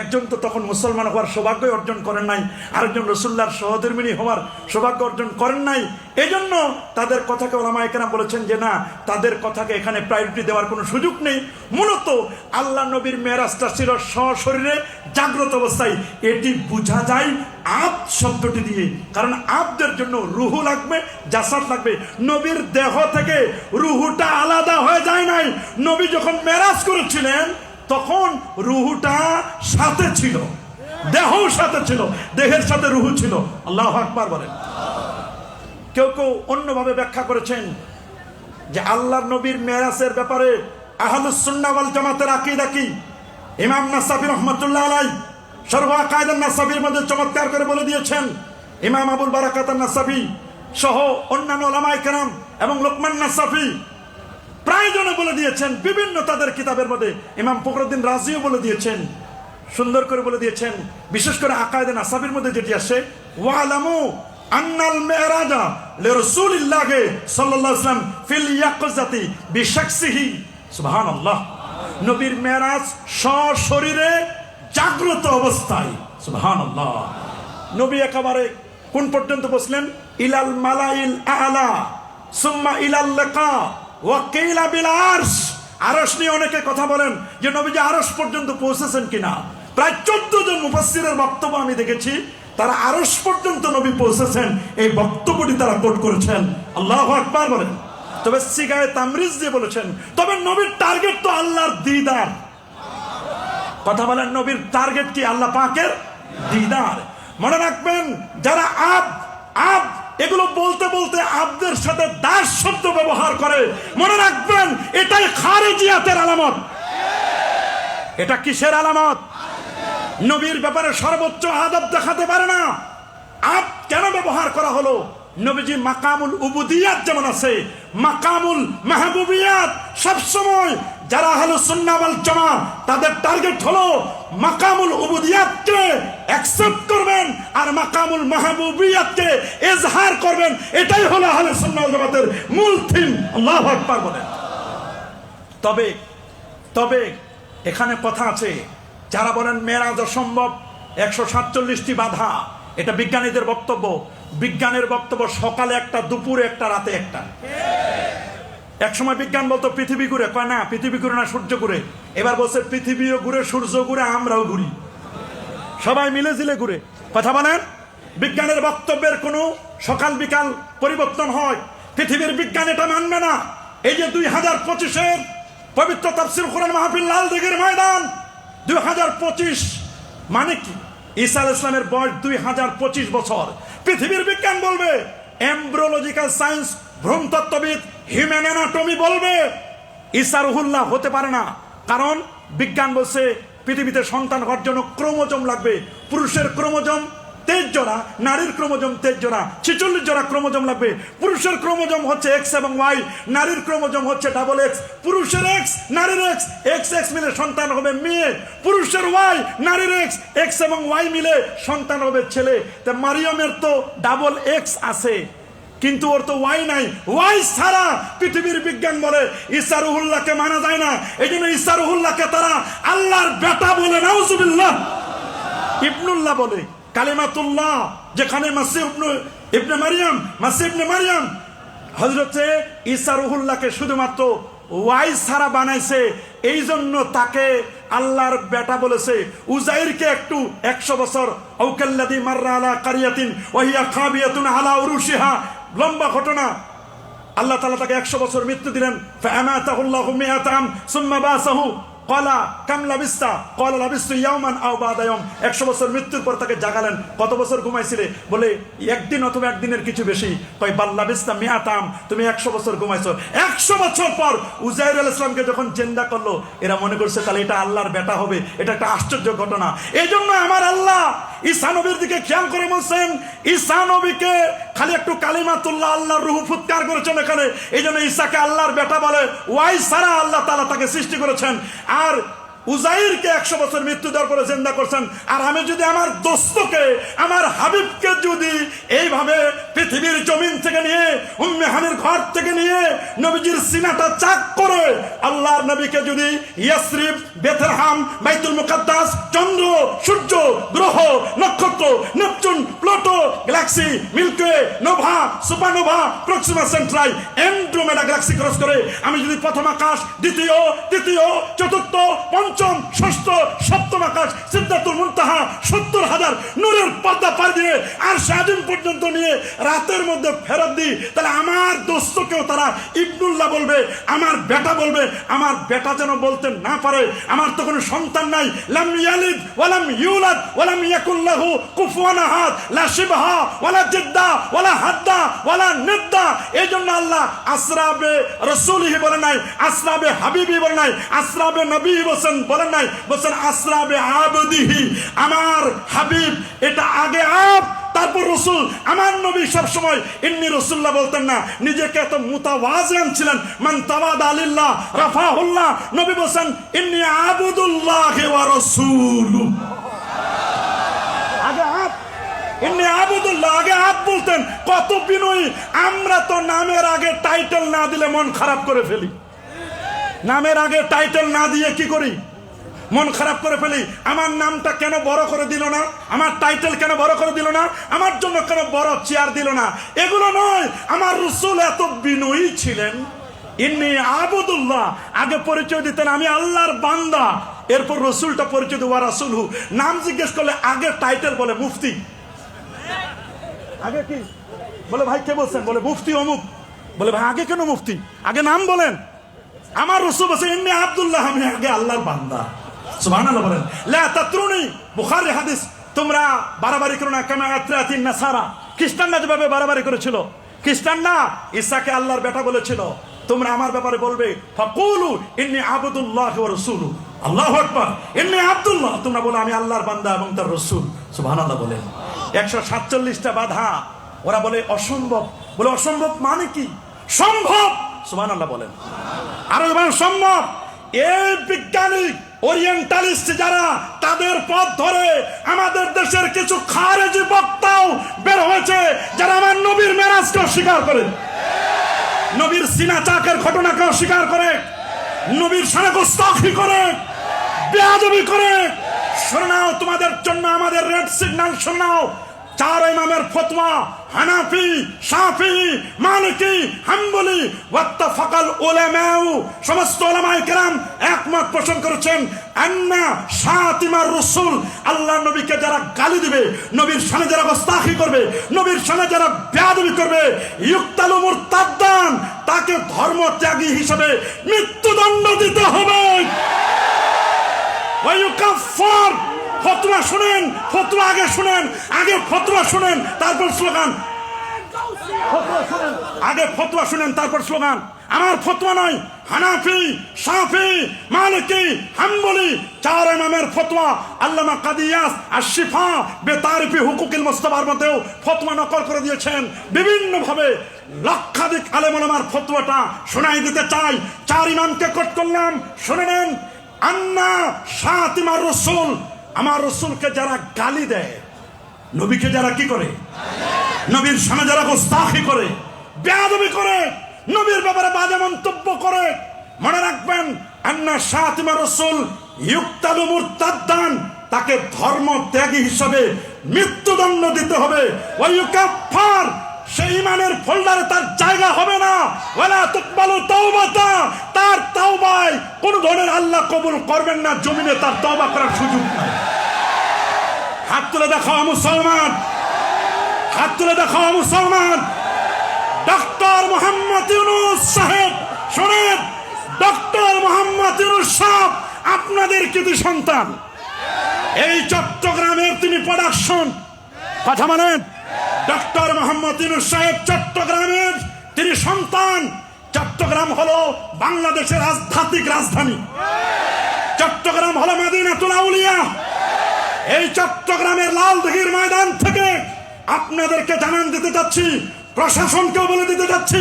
একজন তো তখন মুসলমান হওয়ার সৌভাগ্য অর্জন করেন নাই, আরেকজন রাসূলুল্লাহর সহধর্মিণী হওয়ার সৌভাগ্য অর্জন করেন নাই। এই জন্য তাদের কথাকে উলামায়ে কেরাম বলেছেন যে না, তাদের কথাকে এখানে প্রায়োরিটি দেওয়ার কোনো সুযোগ নেই। মূলত আল্লাহ নবীর মেরাজটা ছিল সশরীরে জাগ্রত অবস্থায়। এটি বোঝা যায় আব শব্দটি দিয়ে, কারণ আবদের জন্য রুহু লাগবে, জাসাদ লাগবে। নবীর দেহ থেকে রুহুটা আলাদা হয়ে যায় নাই। নবী যখন মেরাজ করেছিলেন তখন রুহুটা সাথে ছিল, দেহও সাথে ছিল, দেহের সাথে রুহু ছিল। আল্লাহু আকবার বলেন। কেউ কেউ অন্যভাবে ব্যাখ্যা করেছেন যে আল্লাহর নবীর মেরাজের ব্যাপারে আহলুস সুন্নাহ ওয়াল জামাতের আকীদা কি। ইমাম নাসাফি রাহমাতুল্লাহ আলাইহি শরহ আকায়েদ নাসাফির মধ্যে চমৎকার করে বলে দিয়েছেন। ইমাম আবুল বারাকাত নাসাফি সহ অন্যান্য উলামায়ে কেরাম এবং লোকমান নাসাফি প্রায়জনে বলে দিয়েছেন, বিভিন্ন তাদের কিতাবের মধ্যে। ইমাম ফখরুদ্দিন রাজিও বলে দিয়েছেন, সুন্দর করে বলে দিয়েছেন। বিশেষ করে আকায়েদ নাসাফির মধ্যে যেটি আসে, ওয়ালামু আন্নাল মিরাজা লিরাসূলিল্লাহ সাল্লাল্লাহু আলাইহি ওয়াসাল্লাম ফিল ইয়াকযাতি বিশাকসিহি। সুবহানাল্লাহ। নবীর মেরাজ সশরীরে জাগ্রত অবস্থায়। সুবহানাল্লাহ। নবী একেবারে কোন পর্যন্ত বসলেন? ইলাল মালাইল আলা সুম্মা ইলাল লিকা ওয়াকিলা বিল আরশ। আরশ নিয়ে অনেকে কথা বলেন যে নবীজি আরশ পর্যন্ত পৌঁছেছেন কিনা। প্রায় 14 জন মুফাসসিরের বক্তব্য আমি দেখেছি, তারা আরশ পর্যন্ত নবী পৌঁছেছেন, এই বক্তব্যটি তারা কোট করেছেন। আল্লাহু আকবার বলেন। তবে সিগায়ে তামরিজ দিয়ে বলেছেন, তবে নবীর টার্গেট তো আল্লাহর দিদার। কথা বলেন, নবীর টার্গেট কি? আল্লাহ পাকের দিদার। মনে রাখবেন, যারা আব আব এগুলো বলতে বলতে আবদের সাথে দাস শব্দ ব্যবহার করে, মনে রাখবেন এটাই খারিজিয়াতের আলামত। এটা কিসের আলামত? নবীর ব্যাপারে সর্বোচ্চ আদব দেখাতে পারে না। আব কেন ব্যবহার করা হলো? নবীজি মাকামুল উবুদিয়াত যেমন আছে, মাকামুল মাহবুবিয়াত সবসময় যারা আহলুস সুন্নাহ ওয়াল জামাত তাদের টার্গেট হলো মাকামুল উবুদিয়াতকে অ্যাকসেপ্ট করবেন আর মাকামুল মাহবুবিয়াতকে ইজহার করবেন। এটাই হলো আহলুস সুন্নাহ ওয়াল জামাতের মূল থিম। আল্লাহু আকবার বলেন। তবে তবে এখানে কথা আছে, যারা বলেন মেরাজ অসম্ভব, 147টি বাধা, এটা বিজ্ঞানীদের বক্তব্য। বিজ্ঞানের বক্তব্য সকালে একটা, দুপুরে একটা, রাতে একটা। এক সময় বিজ্ঞান বলতো পৃথিবী ঘুরে, কয় না পৃথিবী ঘুরে না, সূর্য ঘুরে। এবার বলছে পৃথিবীও ঘুরে, সূর্য ঘুরে, আমরাও ঘুরি, সবাই মিলে জিলে ঘুরে। কথা বলেন, বিজ্ঞানের বক্তব্যের কোনো সকাল বিকাল পরিবর্তন হয়। পৃথিবীর বিজ্ঞান এটা মানবে না। এই যে 2025-এর পবিত্র তাফসীর কোরআন মাহফিল লাল দিঘির ময়দান, 2025 মানে কি? ঈসা আলাইহিস সালামের বয়স 2025 বছর। পৃথিবীর বিজ্ঞান বলবে, এমব্রিওলজিক্যাল সায়েন্স, ভ্রূণতত্ত্ববিদ, হিউম্যান অ্যানাটমি বলবে ঈসা রুহুল্লাহ হতে পারে না। কারণ বিজ্ঞান বলছে পৃথিবীতে সন্তান হওয়ার জন্য ক্রোমোজোম লাগবে। পুরুষের ক্রোমোজোম 23 জোড়া, নারীর ক্রোমোজোম 23 জোড়া, 46 জোড়া ক্রোমোজোম লাগবে। পুরুষের ক্রোমোজোম হচ্ছে এক্স এবং ওয়াই, নারীর ক্রোমোজোম হচ্ছে ডাবল এক্স। পুরুষের এক্স, নারীর এক্স, এক্স এক্স মিলে সন্তান হবে মেয়ে। পুরুষের ওয়াই, নারীর এক্স, এক্স এবং ওয়াই মিলে সন্তান হবে ছেলে। তা মারিয়ামের তো ডাবল এক্স আছে, কিন্তু ওর তো ওয়াই নাই। ওয়াই ছাড়া পৃথিবীর বিজ্ঞান বলে ঈসা রুহুল্লাহকে মানা যায় না। এই জন্য ঈসা রুহুল্লাহকে তারা আল্লাহর বেটা বলে, নাউজুবিল্লাহ, ইবনুল্লাহ বলে। কালিমাতুল্লাহ যেখানে মাসিহ ইবনে মারিয়াম, মাসিহ ইবনে মারিয়াম হযরতে ঈসা রুহুল্লাহকে শুধুমাত্র ওয়াই ছাড়া বানাইছে, এই জন্য তাকে আল্লাহর বেটা বলেছে। উজাইরকে একটু 100 বছর, আউকাল্লাযী মাররা আলা কারিয়াতিন ওয়া হিয়া খাবিয়াতুন আলা উরুশিহা, লম্বা ঘটনা। আল্লাহ তাআলা তাকে 100 বছর মৃত্যু দিলেন। ফাআমাতাহুল্লাহু মিআতা আম সুম্মা বাসাহু ক্বালা কাম লাবিস্তা ক্বালা লাবিস্তু ইয়াওমান আও বা'দা ইয়াওম। 100 বছর মৃত্যুর পর তাকে জাগালেন। কত বছর ঘুমাইছিলে? বলে একদিন অথবা একদিনের কিছু বেশি। কয় বাল লাবিস্তা মিআতা আম, তুমি 100 বছর ঘুমাইছো। 100 বছর পর উজাইর আলাইহিস সালামকে যখন জিন্দা করলো, এরা মনে করছে তাহলে এটা আল্লাহর বেটা হবে। এটা একটা আশ্চর্য ঘটনা। এই জন্য আমার আল্লাহ ঈসা নবীর দিকে খেয়াল করে বলছেন, ঈসা নবীকে খালি একটু কালিমাতুল্লাহ, আল্লাহর রূহ ফুৎকার করেছেন এখানে। এই জন্য ঈসাকে আল্লাহর বেটা বলে। ওয়াই সারা আল্লাহ তাআলা তাকে সৃষ্টি করেছেন। আর উজাইরকে 100 বছর মৃত্যু দেওয়ার পরে জিন্দা করছেন। আর আমি যদি আমার দোস্তকে, আমার হাবিবকে যদি এইভাবে পৃথিবীর জমিন থেকে নিয়ে, উম্মে হানির ঘর থেকে নিয়ে নবীজির সিনাটা চাক করে আল্লাহর নবীকে যদি ইয়াসরিব, বেথলেহেম, বাইতুল মুকাদ্দাস, চন্দ্র, সূর্য, গ্রহ, নক্ষত্র, Neptune, Pluto, Galaxy, Milky Way, Nova, supernova, Proxima Centauri, Andromeda galaxy cross করে আমি যদি প্রথম আকাশ, দ্বিতীয়, তৃতীয়, চতুর্থ, পঞ্চম, ষষ্ঠ, সপ্তম আকাশ, সিদরাতুল মুনতাহা, 70,000 নূরের পর্দা পার দিয়ে আর শাহদিন পর্যন্ত নিয়ে রাতের মধ্যে ফেরত দিই, তাহলে আমার দোস্তকেও তারা ইবনুল্লাহ বলবে, আমার বেটা বলবে। আমার বেটা যেন বলতে না পারে আমার তো কোনো সন্তান নাই। লাম ইয়ালিদ ওয়া লাম ইউলাদ ওয়া লাম ইয়াকুল লাহু কুফুয়ান আহাদ, লা শিবহা ওয়ালা জিদ্দা ওয়ালা হাদ্দা ওয়ালা নিদ্দা। এইজন্য আল্লাহ আসরাবে রাসূলিহি বলেন নাই, আসরাবে হাবিবি বলেন নাই, আসরাবে নবী বলেন নাই, বলেন আসরাবে আবদিহি। আমার হাবিব এটা আগে আব, তারপর রসুল। আমার নবী সবসময় ইন্নী রাসূলুল্লাহ বলতেন না, নিজেকে এত মুতাওয়াজিন ছিলেন। মান তাওয়াদা লিল্লাহ রাফাহুল্লাহ। নবী বলেন ইন্নী আবুদুল্লাহ ওয়া রাসূলু। আগে আব, ইন্নী আবুদুল্লাহ, আগে আব বলতেন। কত বিনয়ী আমরা! তো নামের আগে টাইটেল না দিলে মন খারাপ করে ফেলি। নামের আগে টাইটেল না দিয়ে কি করি? মন খারাপ করে ফেলি। আমার নামটা কেন বড় করে দিল না? আমার টাইটেল কেন বড় করে দিল না? আমার জন্য কেন বড় চেয়ার দিল না? এগুলো নয়। আমার রাসূল এত বিনয়ী ছিলেন। ইন্নী আবুদুল্লাহ, আগে পরিচয় দিতেন আমি আল্লাহর বান্দা। এরপর রাসূলটা পরিচয় দেওয়া রাসূলহু। নাম জিজ্ঞেস করলে আগে টাইটেল বলে মুফতি। আগে কি বলে? ভাই কে বলছেন? বলে মুফতি অমুক। বলে ভাই আগে কেন মুফতি? আগে নাম বলেন। আমার রাসূল বলেছে ইন্নী আব্দুল্লাহ, আমি আগে আল্লাহর বান্দা। সুবহানাল্লাহ বলেন। লা তাতরুনি, বুখারী হাদিস। তোমরা বাড়াবাড়ি করো না কামা আতরাতিন নাসারা। খ্রিস্টানরা যেভাবে বাড়াবাড়ি করেছিল, খ্রিস্টানরা ঈসাকে আল্লাহর বেটা বলেছিল। তোমরা আমার ব্যাপারে বলবে ফাকুলু ইন্নী আবদুল্লাহ ওয়া রাসূলু। আল্লাহু আকবার। ইন্নী আব্দুল্লাহ, তোমরা বলো আমি আল্লাহর বান্দা এবং তার রাসূল। সুবহানাল্লাহ বলেন। 147টা বাধা। ওরা বলে অসম্ভব। বলে অসম্ভব মানে কি? সম্ভব। সুবহানাল্লাহ বলেন। আরো বলেন সম্ভব। এই বিজ্ঞানিক ওরিয়েন্টালিস্ট যারা, তাদের পথ ধরে আমাদের দেশের কিছু খারেজি বক্তাও বের হয়েছে যারা আমার নবীর মেরাজকে অস্বীকার করে, নবীর সিনা চাকের ঘটনাকে অস্বীকার করে, নবীর শানে গুস্তাখি করে, বেয়াদবি করে। শোনাও তোমাদের জন্য আমাদের রেড সিগন্যাল শোনাও। 4 ইমামের ফতোয়া, হানাফি, শাফি, মালিকি, হাম্বলি, ওয়াত্তাফাকাল উলামাউ, সমস্ত উলামায়ে কেরাম একমত পোষণ করেছেন আন্না শাতিমার রাসূল, আল্লাহর নবীকে যারা গালি দিবে, নবীর শানে যারা গুস্তাখি করবে, নবীর শানে যারা বেয়াদবি করবে, ইউক্তালু মুরতাদ্দান, তাকে ধর্মত্যাগী হিসেবে মৃত্যুদণ্ড দিতে হবে। ওয়া ইউকাফফার। ফতোয়া শুনেন, ফতোয়া আগে শুনেন, আগে ফতোয়া শুনেন তারপর স্লোগান। ফতোয়া শুনেন, আগে ফতোয়া শুনেন তারপর স্লোগান। আমার ফতোয়া নয়, হানাফি, শাফি, মালিকি, হাম্বলি 4 ইমামের ফতোয়া। আল্লামা কাদি ইয়াস আশ-শিফা বেতারিফি হুকুকিল মুস্তাফার মধ্যেও ফতোয়া নকল করে দিয়েছেন বিভিন্ন ভাবে। লক্ষাধিক আলেম ওলামার ফতোয়াটা শোনাই দিতে চাই। 4 ইমামকে কোট করলাম, শুনে নেন। আন্না শাতিমার রাসূল, আমার রাসূলকে যারা গালি দেয়, নবীকে যারা কি করে, নবীর সামনে যারা গোস্তাখি করে, বেয়াদবি করে, নবীর ব্যাপারে বাজে মন্তব্য করে, মনে রাখবেন আন্না শাতিমা রাসূল ইউক্তালু মুরতাদ্দান, তাকে ধর্ম ত্যাগী হিসাবে মৃত্যুদণ্ড দিতে হবে। ওয়া ইউকাফফার, সেই ইমানের ফোল্ডারে তার জায়গা হবে না। ওয়ালা তুকবালু তাওবাতা, তার তাওবায় কোন ধরনের আল্লাহ কবুল করবেন না, জমিনে তার তওবা করার সুযোগ নাই। হাত তুলে দেখাও মুসলমান, হাত তুলে দেখাও মুসলমান। ডক্টর মোহাম্মদ ইউনূস সাহেব শুনেন, ডক্টর মোহাম্মদ ইউনূস সাহেব আপনাদের কৃতি সন্তান। এই চট্টগ্রামের তিনি প্রোডাকশন, কথা বলেন। ডক্টর মোহাম্মদ ইউনূস সাহেব চট্টগ্রামের তিনি সন্তান। চট্টগ্রাম হলো বাংলাদেশের আধ্যাত্মিক রাজধানী, চট্টগ্রাম হলো মদিনাতুল আউলিয়া। এই চট্টগ্রামের লালদিঘির ময়দান থেকে আপনাদেরকে জানান দিতে যাচ্ছি, প্রশাসনকেও বলে দিতে যাচ্ছি,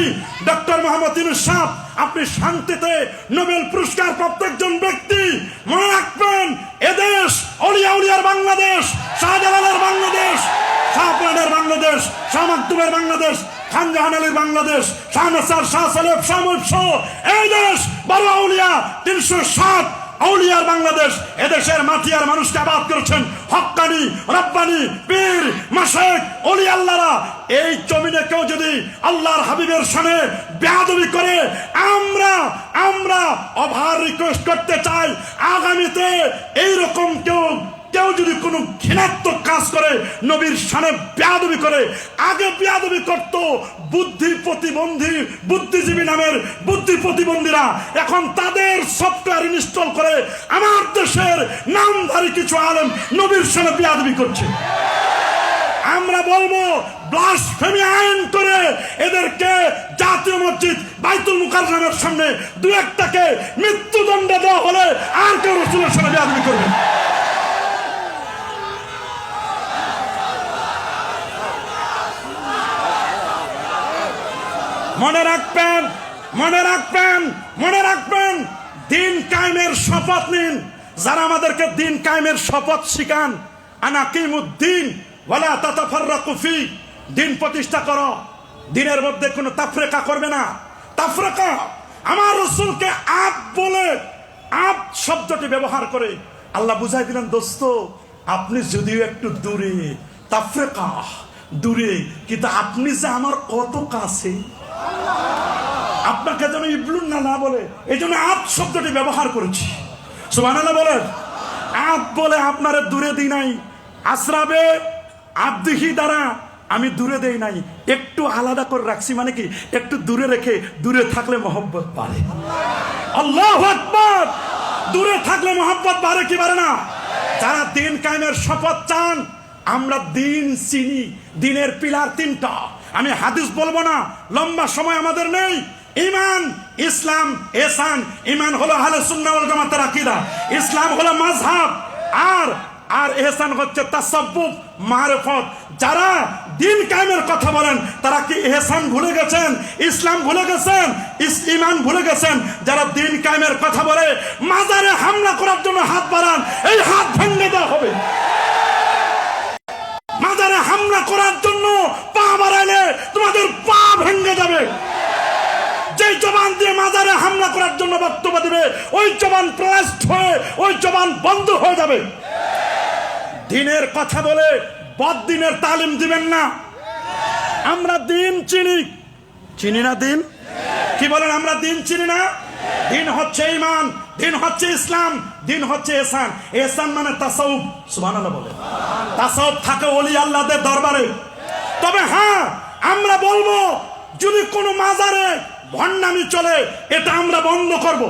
ডক্টর মোহাম্মদ ইউনূস সাহেব আপনি শান্তিতে নোবেল পুরস্কার প্রাপ্ত একজন ব্যক্তি। মনে রাখবেন এদেশ আউলিয়া উলিয়ার বাংলাদেশ, শাহজালালের বাংলাদেশ, শাহপুরানের বাংলাদেশ, শাহ মাকদুমের বাংলাদেশ, খান জাহান আলীর বাংলাদেশ, শাহ নাসার, শাহ সালেব, শাহ মুহিব সহ এই দেশ 12 আউলিয়া 307 আউলিয়ার বাংলাদেশ। এদেশের মাটিয়ার মানুষকে আবাদ করেছেন হক্কানি, রব্বানি, পীর, মাশায়েখ, ওলি আল্লাহরা। এই জমিনে কেউ যদি আল্লাহর হাবিবের সামনে বেয়াদবি করে, আমরা ওভার রিকোয়েস্ট করতে চাই, আগামীতে এইরকম কেউ যদি কোনো ঘৃণাত্মক কাজ করে, নবীর সামনে বেয়াদবি করে, আগে বেয়াদবি করত বুদ্ধি প্রতিবন্ধী, বুদ্ধিজীবী নামের বুদ্ধি প্রতিবন্ধীরা, এখন তাদের সফটওয়্যার ইনস্টল করে আমার দেশের নামধারী কিছু আলেম নবীর সামনে বেয়াদবি করছে। আমরা বলবো ব্লাসফেমি আইন করে এদেরকে জাতীয় মসজিদ বাইতুল মুকাররমের সামনে 2-1টাকে মৃত্যুদণ্ড দেওয়া হলে আর কেউ রাসূলের সামনে বেয়াদবি করবে। মনে রাখবেন, মনে রাখবেন, মনে রাখবেন, দিন কায়েমের শপথ নিন। যারা আমাদেরকে দিন কায়েমের শপথ শিখান, আনাকিমুদ্দিন ওয়ালা তাতাফাররাকু ফি, দিন প্রতিষ্ঠা করো, দিনের মধ্যে কোনো তাফরিকা করবে না। তাফরিকা, আমার রাসূলকে আপ বলে, আপ শব্দটি ব্যবহার করে আল্লাহ বুঝাই দিলেন, দোস্ত আপনি যদিও একটু দূরে, তাফরিকা দূরে, কিন্তু আপনি যে আমার কত কাছে, আপনাকে যেন ইবলুন না বলে, এই জন্য আপ শব্দটি ব্যবহার করেছি। সুবহানাল্লাহ বলেন। আপ বলে আপনারে দূরে দিই নাই, আসরাবে আবদিহি দ্বারা আমি দূরে দেই নাই, একটু আলাদা করে রাখছি। মানে কি, একটু দূরে রেখে, দূরে থাকলে মহব্বত বাড়ে। আল্লাহু আকবার। দূরে থাকলে মহব্বত বাড়ে কি বাড়ে না? যারা দিন কায়েমের শপথ চান, আমরা দিন চিনি, দিনের পিলার 3টা। আমি হাদিস বলবো না, লম্বা সময় আমাদের নেই। ঈমান, ইসলাম, ইহসান। ঈমান হলো আহলে সুন্নাহ ওয়াল জামাতের আকীদা, ইসলাম হলো মাযহাব, আর ইহসান হচ্ছে তাসাব্বুফ, মারিফত। যারা দিন কায়েমের কথা বলেন তারা কি ইহসান ভুলে গেছেন, ইসলাম ভুলে গেছেন, ঈমান ভুলে গেছেন? যারা দিন কায়েমের কথা বলে মাজারে হামলা করার জন্য হাত বাড়ান, এই হাত ভেঙে দেওয়া হবে। মাজারে হামলা করার জন্য পা বাড়াইলে তোমাদের পা ভেঙে যাবে। যে জবান দিয়ে মাজারে হামলা করার জন্য বক্তব্য দিবে, ওই জবান প্লাস্ট হয়ে, ওই জবান বন্ধ হয়ে যাবে। দিনের কথা বলে বদ্দিনের তালিম দিবেন না। আমরা দিন চিনি না? দিন কি বলেন? আমরা দিন চিনি না। দিন হচ্ছে ঈমান, দিন হচ্ছে ইসলাম, দিন হচ্ছে ইহসান। ইহসান মানে তাসাউফ। সুবহানাল্লাহ বলে। তাসাউফ থাকে ওলি আল্লাহদের দরবারে। তবে হ্যাঁ, আমরা বলবো যদি কোনো মাজারে ভণ্ডামি চলে, এটা আমরা বন্ধ করব।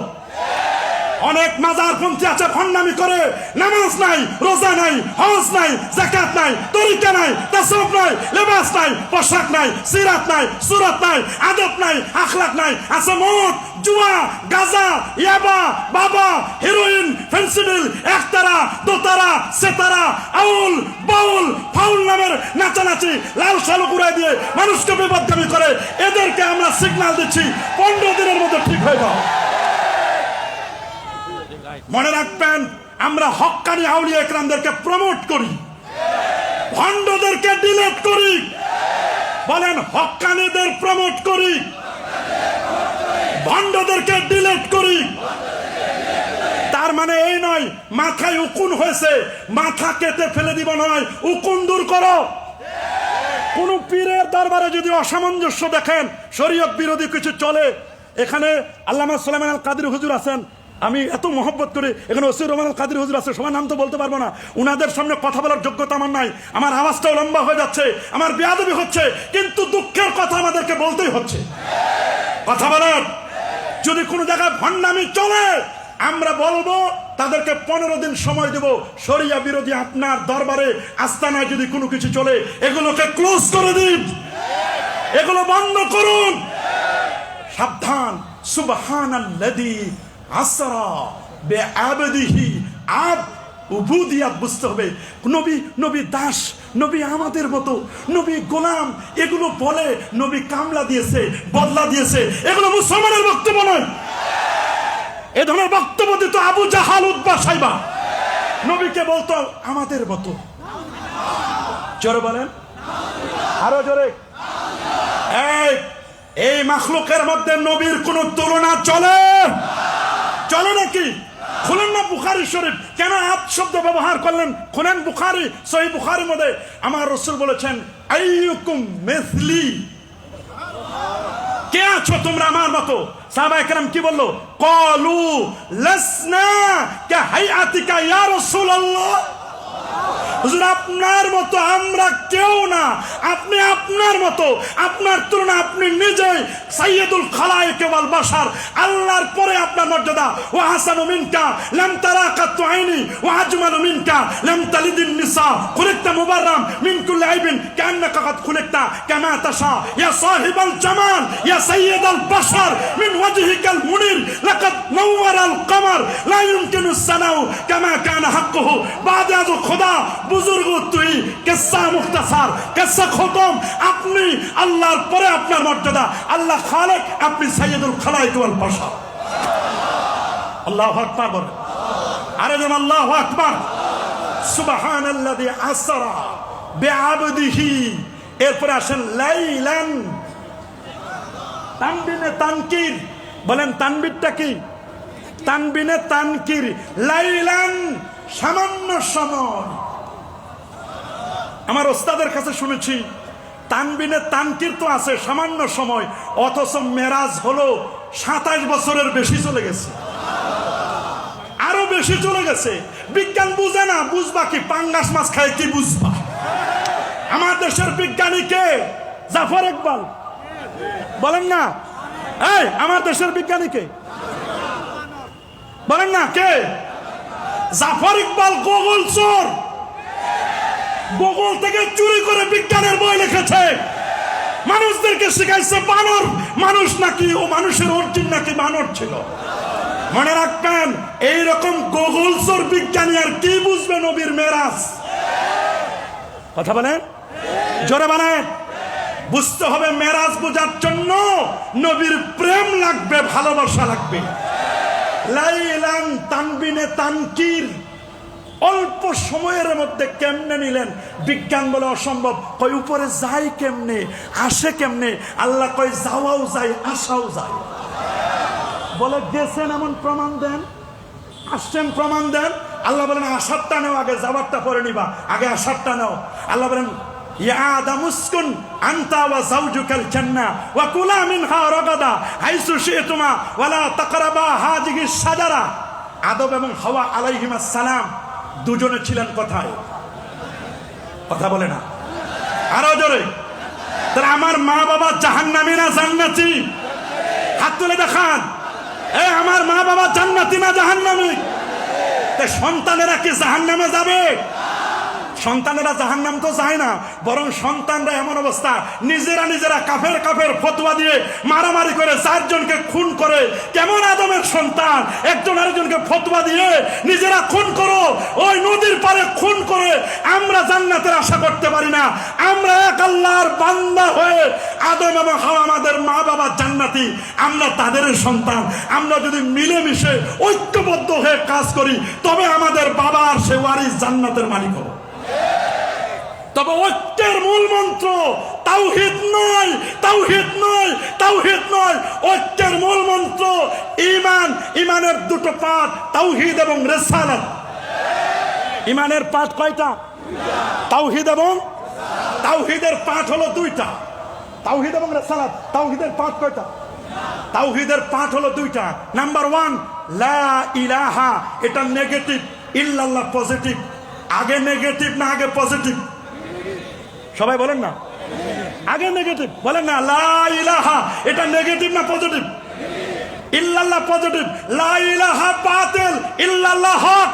অনেক মাজারপন্থী আছে, ভণ্ডামি করে, নামাজ নাই, রোজা নাই, হজ নাই, যাকাত নাই, তরিকা নাই, তাসাউফ নাই, লেবাস নাই, পোশাক নাই, সিরাত নাই, সুরাত নাই, আদব নাই, আখলাক নাই, আছে মদ, জুয়া, গাঁজা, ইয়াবা, বাবা, হেরোইন, ফেন্সিডিল, একতারা, দোতারা, সেতারা, আউল, বাউল, ফাউল নামের নাচানাচি, লাল সালু ঘুরাই দিয়ে মানুষকে বিপদগামী করে। এদেরকে আমরা সিগন্যাল দিচ্ছি 15 দিনের মধ্যে ঠিক হয়ে যাও। মনে রাখবেন, আমরা হক্কানি আউলিয়া ইকরামদেরকে প্রমোট করি, ভণ্ডদেরকে ডিলেট করি। বলেন, হক্কানিদের প্রমোট করি, ভণ্ডদেরকে ডিলেট করি। তার মানে এই নয় মাথায় উকুন হয়েছে মাথা কেটে ফেলে দিব নয়, উকুন দূর করো। কোন পীরের দরবারে যদি অসামঞ্জস্য দেখেন, শরীয়ত বিরোধী কিছু চলে, এখানে আল্লামা সুলাইমান আল কাদের হুজুর আছেন, আমি এত মহব্বত করি, এখানে ওসির রহমান আল কাদের হুজুর আছে, সবার নাম তো বলতে পারবো না, উনাদের সামনে কথা বলার যোগ্যতা আমার নাই, আমার আওয়াজটাও লম্বা হয়ে যাচ্ছে, আমার বেয়াদবি হচ্ছে, কিন্তু দুঃখের কথা আমাদেরকে বলতেই হচ্ছে। কথা বলেন, যদি কোনো জায়গায় ভণ্ডামি চলে আমরা বলবো তাদেরকে 15 দিন সময় দেব, শরিয়া বিরোধী আপনার দরবারে আস্তানায় যদি কোনো কিছু চলে এগুলোকে ক্লোজ করে দিন, এগুলো বন্ধ করুন। সাবধান, সুবহানাল্লাযী আসরা বিআবদিহি, আব উবুদিয়াত বুঝতে হবে। নবী দাস, নবী আমাদের মতো, নবী গোলাম, এগুলো বলে নবী কামলা দিয়েছে, বদলা দিয়েছে, এগুলো মুসলমানের বক্তব্য নয়। এ ধরনের বক্তব্য দিত আবু জাহাল, উতবা, সাইবা, নবীকে বলতো আমাদের মতো। জোরে বলেন, আরো জোরে। এই মাখলুকের মধ্যে নবীর কোন তুলনা চলে? চলে নাকি? খুলেন না বুখারী শরীফ, কেন আপ শব্দ ব্যবহার করলেন? খুলেন বুখারী, সহিহ বুখারীর মধ্যে আমার রাসূল বলেছেন, আইয়ুকুম মিসলি, কে আছো তোমরা আমার মতো? সাহাবায়ে কেরাম কি বললো? ক্বালু লাসনা কাহাইআতিকা ইয়া রাসূলুল্লাহ, হুজুর আপনার মতো আমরা কেউ না, আপনি আপনার মতো, আপনার তুলনা আপনি নিজেই সাইয়্যিদুল খালায়েক ওয়াল বাশার, আল্লাহর পরে আপনার মর্যাদা। ওয়া হাসানু মিনকা লাম তারা কাতু আইনি ওয়া আজমালু মিনকা লাম তালিদিন নিসা, খুলিকতা মুবাররাম মিন কুল্লি আইবিন কান্নাকা কাদ খুলিকতা কামা তাশা ইয়া সাহিবাল জামাল ইয়া সাইয়্যিদাল বাশার মিন ওয়াজহিকাল মুনির লাকাদ নাওয়ারাল কমার লা ইউমকিনু সানাউ কামা কানা হাক্কুহু বাদে আজ খোদা বুজুর্গ তুই কিসসা মুখতাসার, কিসসা খতম। আপনি আল্লাহর পরে আপনার মর্যাদা, আল্লাহ খালেক, আপনি সাইয়্যিদুল খালায়েক ওয়াল বাশার। আল্লাহু আকবার বলেন, আরে যেন আল্লাহু আকবার। সুবহানাল্লাযী আসরা বিআবদিহি, এরপরে আসেন লাইলান, তানবিনে তানকির। বলেন তানবিরটা কি? তানবিনে তানকির, লাইলান, সামান্য সময়। আমার ওস্তাদের কাছে শুনেছি তানবিনে তানকির তো আছে সামান্য সময়, অথচ মেরাজ হলো 27 বছরের বেশি চলে গেছে, আরো বেশি চলে গেছে। বিজ্ঞান বুঝে না, বুঝবা কি? পাঙ্গাস মাছ খায় কি বুঝবা? আমার দেশের বিজ্ঞানী কে? জাফর ইকবাল। বলেন না, এই আমার দেশের বিজ্ঞানী কে? বলেন না কে? জাফর ইকবাল গুগল চোর, গুগল থেকে চুরি করে বিজ্ঞানের বই লিখেছে, মানুষদেরকে শিখাইছে বানর মানুষ নাকি, ও মানুষের অরিজিন নাকি বানর ছিল। মনে রাখবেন, এইরকম গুগল চোর বিজ্ঞানী আর কি বুঝবে নবীর মেরাজ? কথা বলেন, জোরে বলেন। বুঝতে হবে মেরাজ বোঝার জন্য নবীর প্রেম লাগবে, ভালোবাসা লাগবে। লাইলান, তানবিনে তানকির, অল্প সময়ের মধ্যে কেমনে নিলেন? বিজ্ঞান বলে অসম্ভব, কই উপরে যায় কেমনে, আসে কেমনে? আল্লাহ কয় যাওয়াও যায়, আসাও যায়। বলে গেছেন এমন প্রমাণ দেন, আসছেন প্রমাণ দেন। আল্লাহ বলেন আসারটা নেও আগে, যাওয়ারটা পরে নিবা, আগে আসারটা নাও। আল্লাহ বলেন ইয়া আদম উসকুন আনতা ওয়া যাওজুকাল জান্নাহ ওয়া কুলা মিনহা রাগাদা হাইসু শি'তুমা ওয়া লা তাকরাবা হাযিহিস শাজারা। আদম এবং হাওয়া আলাইহিমাস সালাম দুজনে ছিলেন কোথায়? কথা বলে না, আরো জোরে। তাহলে আমার মা বাবা জাহান্নামী না জান্নাতি? হাত তুলে দেখান। আমার মা বাবা জান্নাতি না জাহান্নামী? সন্তানেরা কি জাহান্নামে যাবে? সন্তানেরা জাহান্নাম তো যায় না, বরং সন্তানরা এমন অবস্থা নিজেরা কাফের কাফের ফতোয়া দিয়ে মারামারি করে 4 জনকে খুন করে। কেমন আদমের সন্তান একজন আরেকজনকে ফতোয়া দিয়ে নিজেরা খুন করো, ওই নদীর পারে খুন করে আমরা জান্নাতের আশা করতে পারি না। আমরা এক আল্লাহর বান্দা হয়ে আদম এবং হাওয়া আমাদের মা বাবা জান্নাতি, আমরা তাদের সন্তান। আমরা যদি মিলেমিশে ঐক্যবদ্ধ হয়ে কাজ করি তবে আমাদের বাবার সে ওয়ারিস জান্নাতের মালিক হবে। তবে ঐক্যের মূল মন্ত্র তাওহীদ নয়, তাওহীদ নয়, তাওহীদ নয়। ঐক্যের মূল মন্ত্র ঈমান। ঈমানের 2টো পাঠ, তাওহীদ এবং রিসালাত। ঈমানের পাঠ কয়টা? তাওহীদ এবং তাওহীদের পাঠ হলো 2টা, তাওহীদ এবং রিসালাত। তাওহীদের পাঠ কয়টা? তাওহীদের পাঠ হলো 2টা। নাম্বার 1 লা ইলাহা, এটা নেগেটিভ, ইল্লাল্লাহ পজিটিভ। আগে নেগেটিভ না আগে পজিটিভ? সবাই বলেন না, আগে নেগেটিভ বলেন না। লা ইলাহা এটা নেগেটিভ না পজিটিভ? ইল্লাল্লাহ পজিটিভ, লা ইলাহা বাতিল, ইল্লাল্লাহ হক।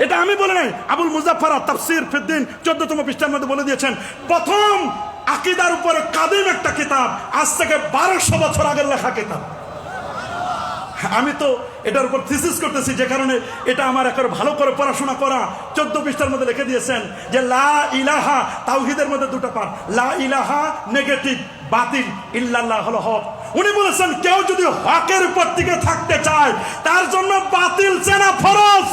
এটা আমি বলে নাই, আবুল মুজাফফর তাফসীর ফিদ্দিন 14তম পৃষ্ঠার মধ্যে বলে দিয়েছেন। প্রথম আকীদার উপরে কাদিম একটা কিতাব, আজ থেকে 1200 বছর আগের লেখা কিতাব। আমি তো এটার উপর থিসিস করতেছি, যে কারণে এটা আমার একবার ভালো করে পড়াশোনা করা। 14 পৃষ্ঠার মধ্যে লিখে দিয়েছেন যে লা ইলাহা তাওহীদের মধ্যে 2টা পার্ট। লা ইলাহা নেগেটিভ, বাতিল, ইল্লাল্লাহ হলো হক। উনি বলেছেন কেউ যদি হকের উপর টিকে থাকতে চায় তার জন্য বাতিল চেনা ফরজ।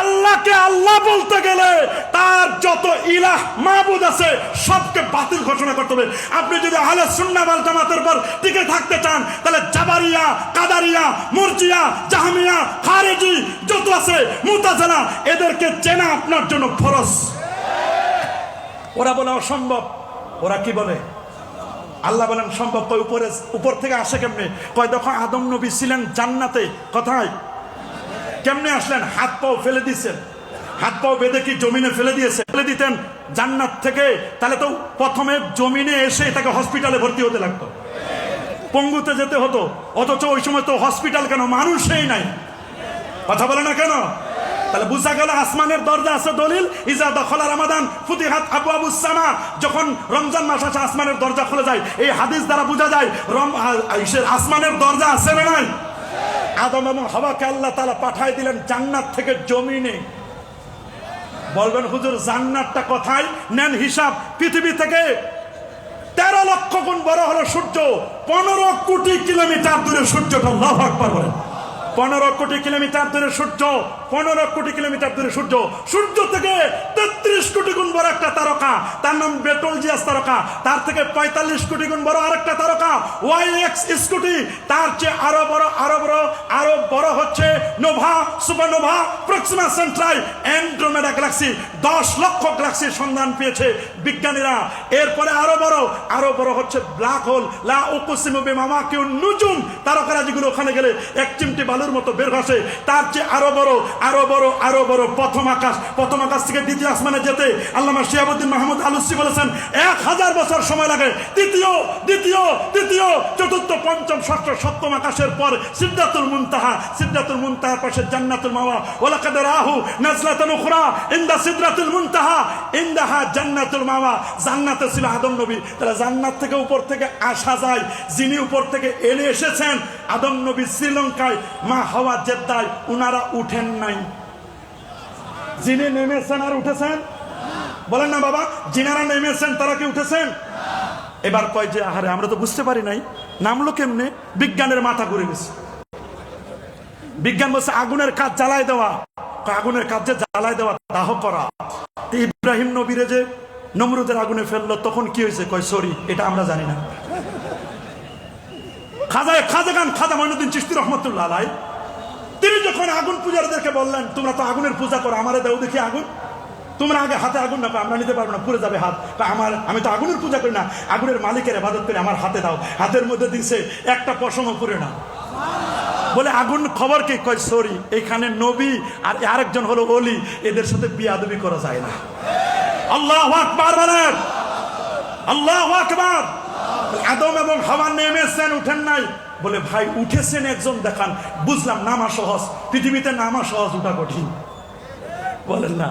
আল্লাহকে আল্লাহ বলতে গেলে তার যত ইলাহ মাবুদ আছে সবকে বাতিল ঘোষণা করতে হবে। আপনি যদি আহলে সুন্নাহ ওয়াল জামাতের উপর টিকে থাকতে চান তাহলে জাবারিয়া, কাদারিয়া, মুরজিয়া, জাহমিয়া, খারেজি যত আছে, মুতাজিলা, এদেরকে চেনা আপনার জন্য ফরজ। ওরা বলে অসম্ভব। ওরা কি বলে? আল্লাহ বলেন সম্ভব। কয় উপর থেকে আসে কেমনে? কয় দেখো আদম নবী ছিলেন জান্নাতে। কোথায়? কেমনে আসলেন? হাত পাও ফেলে দিয়েছেন। হাত পাও বেঁধে কি জমিনে ফেলে দিয়েছে? ফেলে দিতেন জান্নাত থেকে, তাহলে তো প্রথমে জমিনে এসে তাকে হসপিটালে ভর্তি হতে লাগতো, পঙ্গুতে যেতে হতো। অথচ ওই সময় তো হসপিটাল কেন, মানুষই নাই। কথা বলে না কেন? তাহলে বুঝা গেল আসমানের দরজা আছে। দলিল ইজা দখলা রমাদান ফুতিহাত আবওয়াবুস সামা, যখন রমজান মাস আসে আসমানের দরজা খুলে যায়। এই হাদিস দ্বারা বোঝা যায় আসমানের দরজা আছে না নাই? আদম এবং হাওয়াকে আল্লাহ তাআলা পাঠায় দিলেন জান্নাত থেকে জমিনে। বলবেন হুজুর জান্নাতটা কোথায়? নেন হিসাব। পৃথিবী থেকে 13 লক্ষ গুণ বড় হলো সূর্য। 15 কোটি কিলোমিটার দূরে সূর্যটা। আল্লাহু আকবার বলেন। 15 কোটি কিলোমিটার দূরে সূর্য। 15 কোটি কিলোমিটার দূরে সূর্য। সূর্য থেকে 33 কোটি গুণ বড় একটা তারকা, তার নাম বেটলজিয়াস তারকা। তার থেকে 45 কোটি গুণ বড় আরেকটা তারকা ওয়াইএক্স স্কুটি। তার চেয়ে আরো বড় হচ্ছে Nova, supernova, Proxima Centauri, Andromeda Galaxy. 10 লক্ষ গ্যালাক্সির সন্ধান পেয়েছে বিজ্ঞানীরা। এরপরে আরো বড় হচ্ছে ব্ল্যাক হোল। লা উকসিমু বিমাওয়াকিউন নুজুম, তারকারা যেগুলো ওখানে গেলে এক চিমটি বালুর মতো বের হচ্ছে। তার চেয়ে আরো বড় প্রথম আকাশ থেকে দ্বিতীয় আসমানে যেতে আল্লামা শিহাবুদ্দিন মাহমুদ আলুসি বলেছেন 1000 বছর সময় লাগে। দ্বিতীয়, চতুর্থ, পঞ্চম, ষষ্ঠ, সপ্তম আকাশের পর সিদরাতুল মুনতাহার পাশে জান্নাতুল মাওয়া। ওয়ালাকাদ রাহু নাজলাতান উখরা ইনদা সিদরাতুল মুনতাহা ইনদাহা জান্নাতুল মাওয়া। জান্নাতে ছিল আদম নবী। তাহলে জান্নাত থেকে উপর থেকে আসা যায়। যিনি উপর থেকে এলে এসেছেন আদম নবী শ্রীলঙ্কায়, মা হাওয়া জেদ্দায়, উনারা উঠেন নাই। যিনি নেমেছেন আর উঠেছেন? বলেন না বাবা, যিনারা নেমেছেন তারা কি উঠেছেন? এবার কয় যে আহারে আমরা তো বুঝতে পারি নাই, নামলো কেমনে? বিজ্ঞানের মাথা ঘুরে গেছে। বিজ্ঞান বলছে আগুনের কাজ জ্বালায় দেওয়া। আগুনের কাজ যে জ্বালায় দেওয়া, দাহ করা। ইব্রাহিম নবীরে যে নমরুদের আগুনে ফেললো তখন কি হয়েছে? কয় সরি, এটা আমরা জানি না। খাজা মঈনুদ্দিন চিশতি রহমতুল্লাহ আলাইহি তিনি যখন আগুন পূজারীদেরকে বললেন তোমরা তো আগুনের পূজা করো, আমারে দাও দেখি আগুন। তোমরা আগে হাতে আগুন না, আমরা নিতে পারবো না, পুড়ে যাবে হাত। আমি তো আগুনের পূজা করি না, আগুনের মালিকের ইবাদত করি, আমার হাতে দাও। হাতের মধ্যে দিছে, একটা পশমও পুড়ে না। বলে আগুন খবর কি? কয় সরি, এখানে নবী আর আরেকজন হলো ওলি, এদের সাথে বিয়াদবি করা যায় না। আল্লাহু আকবার বলেন, আল্লাহু আকবার। আদম এবং হাওয়া নেমেছেন, উঠেন নাই। বলে ভাই উঠেছেন একজন দেখান। বুঝলাম নামা সহজ, পৃথিবীতে নামা সহজ, উঠা কঠিন। বলেন না,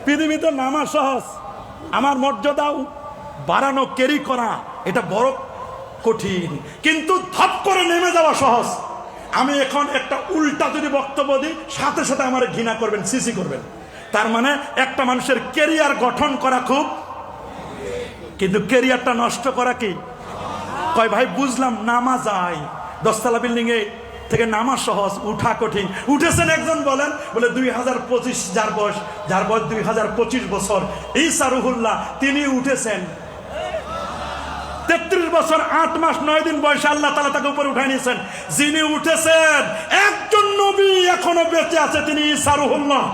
পৃথিবীতে নামা সহজ, আমার মর্যাদা বাড়ানো, ক্যারি করা এটা বড় কঠিন, কিন্তু ধপ করে নেমে যাওয়া সহজ। আমি এখন একটা উল্টা যদি বক্তব্য দিই, সাথে সাথে আমার ঘৃণা করবেন, সিসি করবেন। তার মানে একটা মানুষের ক্যারিয়ার গঠন করা খুব, কিন্তু ক্যারিয়ারটা নষ্ট করা কি? কয় ভাই বুঝলাম নামা যায়, 10 তলা বিল্ডিং এ থেকে নামা সহজ, উঠা কঠিন। উঠেছেন একজন বলেন, বলে 2025, যার বয়স 2025 বছর, ঈসা রুহুল্লাহ, তিনি উঠেছেন 33 বছর 8 মাস 9 দিন বয়সে আল্লাহ তাআলা তাকে উপরে উঠায় নিয়েছেন। যিনি উঠেছেন একজন নবী এখনো বেঁচে আছে, তিনি ঈসা রুহুল্লাহ।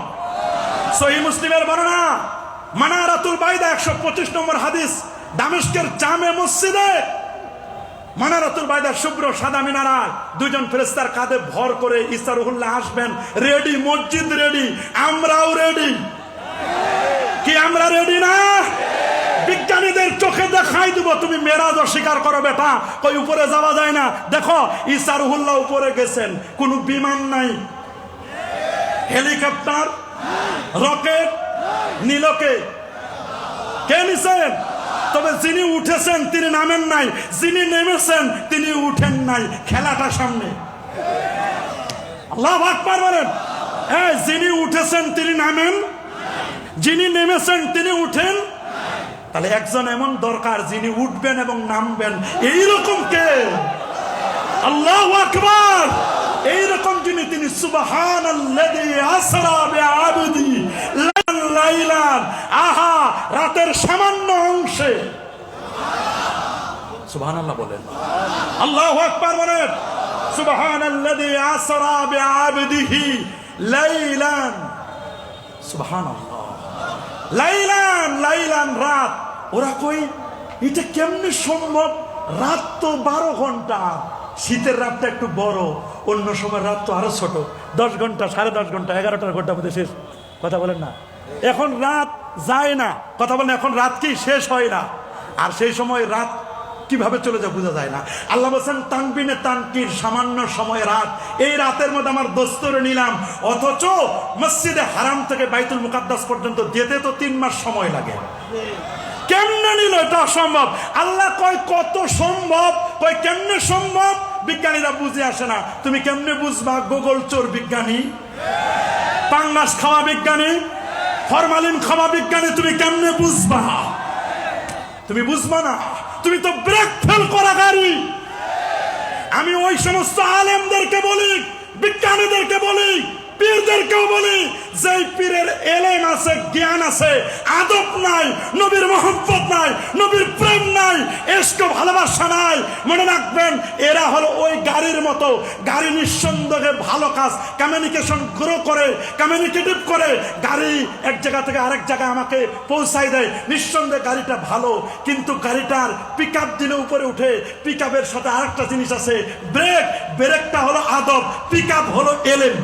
সহিহ মুসলিমের বর্ণনা, মানারাতুল বাইদা 125 নম্বর হাদিস, দামেস্কের জামে মসজিদে মানারাতুল বাইদা শুভ্র সাদা মিনারায় দুইজন ফেরেশতার কাঁধে ভর করে ঈসা রুহুল্লাহ আসবেন। রেডি, মসজিদ রেডি, আমরাও রেডি। কি আমরা রেডি না? বিজ্ঞানীদের চোখে দেখাই দিব, তুমি মেরাজ অস্বীকার করো বেটা, কই উপরে যাওয়া যায় না। দেখো ঈসা রুহুল্লাহ উপরে গেছেন, কোনো বিমান নাই, হেলিকপ্টার, রকেট, নীলকে কে নিছেন? তবে যিনি উঠেছেন তিনি নামেন নাই, যিনি নেমেছেন তিনি উঠেন নাই। খেলাটা সামনে। আল্লাহু আকবার বলেন। যিনি উঠেছেন তিনি নামেন, যিনি নেমেছেন তিনি উঠেন। তাহলে একজন এমন দরকার যিনি উঠবেন এবং নামবেন, এইরকম কে? আল্লাহু আকবার। এইরকম যিনি, তিনি সুবহানাল্লাযী আসরা বিআবদি লাইলান, আহা রাতের সামান্য অংশে। সুবহানাল্লাহ বলেন, আল্লাহু আকবার বলেন। সুবহানাল্লাযী আসরা বিআবদিহি লাইলান, সুবহানাল্লাহ। লাইলান, লাইলান রাত। ওরা কই এটা কেমনে সম্ভব? রাত তো 12 ঘন্টা, শীতের রাতটা একটু বড়, অন্য সময় রাত তো আরো ছোট, 10 ঘন্টা, 10.5 ঘন্টা, 11টা ঘন্টার মধ্যে শেষ। কথা বলেন না, এখন রাত যায় না। কথা বলেন, এখন রাত কি শেষ হয় না? আর সেই সময় রাত কিভাবে চলে যায় বোঝা যায় না। আল্লাহ বলছেন তানবিনে তানকির, সামান্য সময় রাত। এই রাতের মধ্যে আমার দোস্তরে নিলাম, অথচ মসজিদে হারাম থেকে বাইতুল মুকাদ্দাস পর্যন্ত যেতে তো 3 মাস সময় লাগে। কেমনে নিল? এটা অসম্ভব। আল্লাহ কয় কত সম্ভব, কয় কেমনে সম্ভব? বিজ্ঞানীরা বুঝে আসে না। তুমি কেমনে বুঝবা? গোগল চোর বিজ্ঞানী, পাঙ্গাস খাওয়া বিজ্ঞানী, ফরমালিন খাওয়া বিজ্ঞানী, তুমি কেমনে বুঝবা? তুমি বুঝবা না, তুমি তো ব্রেক ফেল করা গাড়ি। আমি ওই সমস্ত আলেমদেরকে বলি, বিজ্ঞানীদেরকে বলি, পীরদেরকেও বলি, যে পীরের এলেম আছে, জ্ঞান আছে, আদব নাই, নবীর মহব্বত নাই, নবীর প্রেম নাই, ইশক ভালোবাসা নাই, মনে রাখবেন এরা হলো ওই গাড়ির মতো। গাড়ি নিঃসন্দেহে ভালো কাজ, কমিউনিকেশন গ্রো করে, কমিউনিকেটিভ করে, গাড়ি এক জায়গা থেকে আরেক জায়গায় আমাকে পৌঁছাই দেয়, নিঃসন্দেহে গাড়িটা ভালো। কিন্তু গাড়িটার পিক আপ দিলে উপরে উঠে, পিক আপের সাথে আরেকটা জিনিস আছে, ব্রেক। ব্রেকটা হলো আদব, পিক আপ হলো এলেম।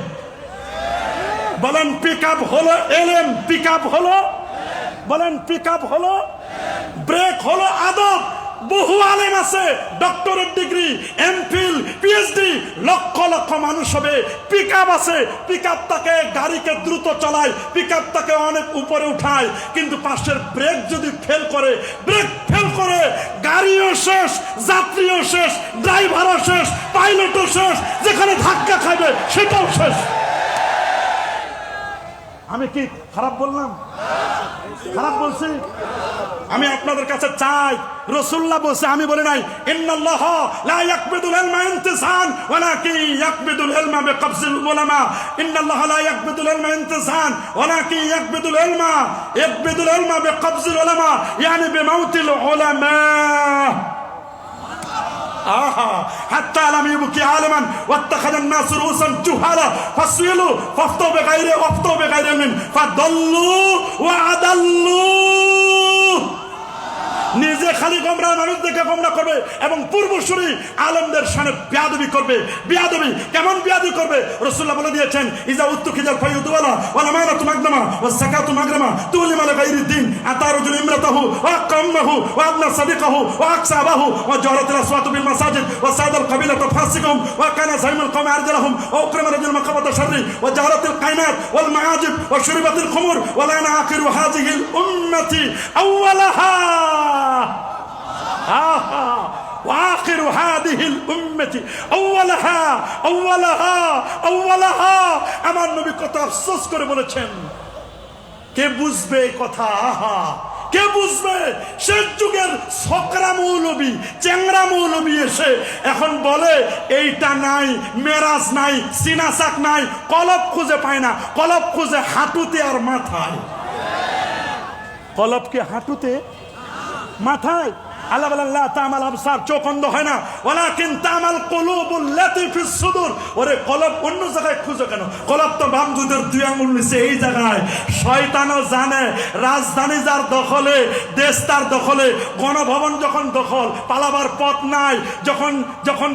বলেন পিক আপ হলো এলেম, পিক আপ হলো, বলেন পিক আপ হলো, ব্রেক হলো আদব। বহু আলেম আছে, doctorate degree, MPhil, PhD, lakh lakh মানুষ হবে। পিক আপ আছে, পিক আপ তাকে গাড়িকে দ্রুত চালায়, পিক আপ তাকে অনেক উপরে উঠায়। কিন্তু পাশের ব্রেক যদি ফেল করে, ব্রেক ফেল করে, গাড়িও শেষ, যাত্রীও শেষ, ড্রাইভারও শেষ, পাইলটও শেষ, যেখানে ধাক্কা খাবে সেটাও শেষ। আমি কি খারাপ বললাম? খারাপ বলছি? আমি আপনাদের কাছে চাই, রাসূলুল্লাহ বলছে, আমি বলি নাই। ইন্নাল্লাহ লা ইয়াকবিদুল ইলমা ইনতিসান ওয়ালাকিন ইয়াকবিদুল ইলমা বিকবজিল উলামা। ইন্নাল্লাহ লা ইয়াকবিদুল ইলমা ইনতিসান ওয়ালাকিন ইয়াকবিদুল ইলমা বিকবজিল উলামা, ইয়ানি বিমাউতিল উলামা। حتى لم يبكي عالما واتخذ الناس رؤوسا جهالا فسئلوا فافتوا بغير علم فضلوا وأضلوا. নিজে খালি গোমরা, মানুষদেরকে গোমরা করবে এবং পূর্বসূরি আলেমদের সামনে বেয়াদবি করবে। বেয়াদবি কেমন বেয়াদবি করবে? রাসূলুল্লাহ বলে দিয়েছেন, ইজা উত্তুখিজাল ফায়ুদু ওয়ালা ওয়ালা মানাতু মাগনামা ওয়াস সাকাতু মাগরামা তুলিমা লিগাইরিদ্দিন আতারুজুল ইমরাতাহু ওয়া আকাম্মাহু ওয়া আবনা সাদিকাহু ওয়া আকসাবাহু ওয়া জারাতিল আসওয়াতু বিল মাসাজিদ ওয়া সাদাল কাবিলাতু ফাসিকুম ওয়া কানা যাইমুল কওমি আরজালাহুম ওয়া আকরামা রাজুল মাকাবাতা শাররি ওয়া জারাতিল কাইনাত ওয়াল মাআজিব ওয়া শুরিবাতিল খুমুর ওয়া লানা আখিরু হাযিহিল উম্মতি আউওয়ালাহা وآخر هذه الأمة أولها أولها أولها। আমার নবী কত আফসোস করে বলেছেন, কে বুঝবে এই কথা? আহা, কে বুঝবে? শেষ যুগের ছকরা মৌলবী, চ্যাংরা মৌলবী এসে এখন বলে এইটা নাই, মেরাজ নাই, সিনাসাক নাই, কলব খুঁজে পায় না। কলব খুঁজে হাঁটুতে আর মাথায়। কলব কি হাঁটুতে, মাথায়? আল্লাহ বলেন লা তামাল আবসার, চোখ অন্ধ হয় না, ওয়ালাকিন তামাল কুলুবুল লাতী ফিস সুদূর। ওরে কলব অন্য জায়গায় খুঁজো কেন? কলব তো বাম দুধের দুই আঙুল নিচে এই জায়গায়। শয়তানও জানে রাজধানী যার দখলে, দেশ তার দখলে, গণভবন যখন দখল, পালাবার পথ নাই। যখন যখন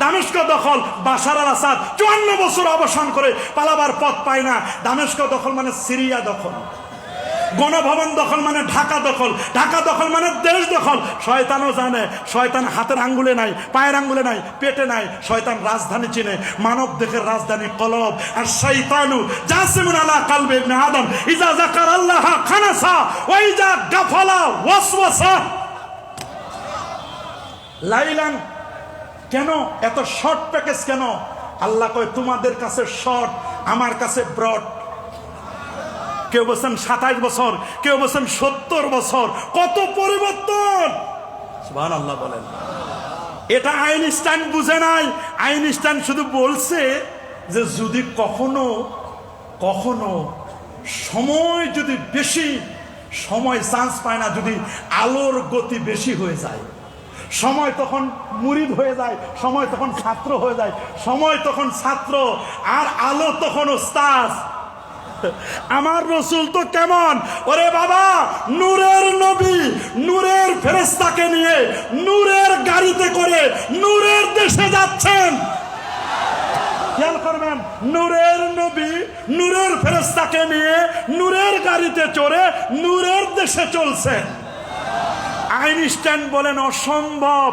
দামেস্ক দখল, বাশার আল আসাদ 54 বছর অবসান করে পালাবার পথ পায় না। দামেস্ক দখল মানে সিরিয়া দখল, গণভবন দখল মানে ঢাকা দখল, ঢাকা দখল মানে দেশ দখল। শয়তানও জানে, শয়তান হাতের আঙ্গুলে নাই, পায়ের আঙ্গুলে নাই, পেটে নাই। শয়তান রাজধানী চিনে, মানব দেহের রাজধানী কলব। আর শয়তানু জাসিমুন আলা কালবি ইবনে আদম ইজা যাকারাল্লাহ খানাসা ওয়া ইজা গাফালা ওয়াসওয়াসা। লাইলান কেন এত শর্ট প্যাকেজ কেন? আল্লাহ কয় তোমাদের কাছে শর্ট, আমার কাছে ব্রড। কেউ বলছেন 27 বছর, কেউ বলছেন 70 বছর। কত পরিবর্তন! সুবহানাল্লাহ বলেন। এটা আইনস্টাইন বুঝে নাই। আইনস্টাইন শুধু বলছে যে যদি কখনো কখনো সময় যদি বেশি, সময় চান্স পায় না, যদি আলোর গতি বেশি হয়ে যায়, সময় তখন মুরিদ হয়ে যায়, সময় তখন ছাত্র হয়ে যায়, সময় তখন ছাত্র আর আলো তখন ওস্তাদ। আমার রসুল তো কেমন! ওরে বাবা, নূরের নবী, নূরের ফেরেশতাকে নিয়ে নূরের গাড়িতে করে নূরের দেশে যাচ্ছেন। খেয়াল করবেন, নূরের নবী নূরের ফেরেশতাকে নিয়ে নূরের গাড়িতে চড়ে নূরের দেশে চলছেন। আইনস্টাইন বলেন অসম্ভব।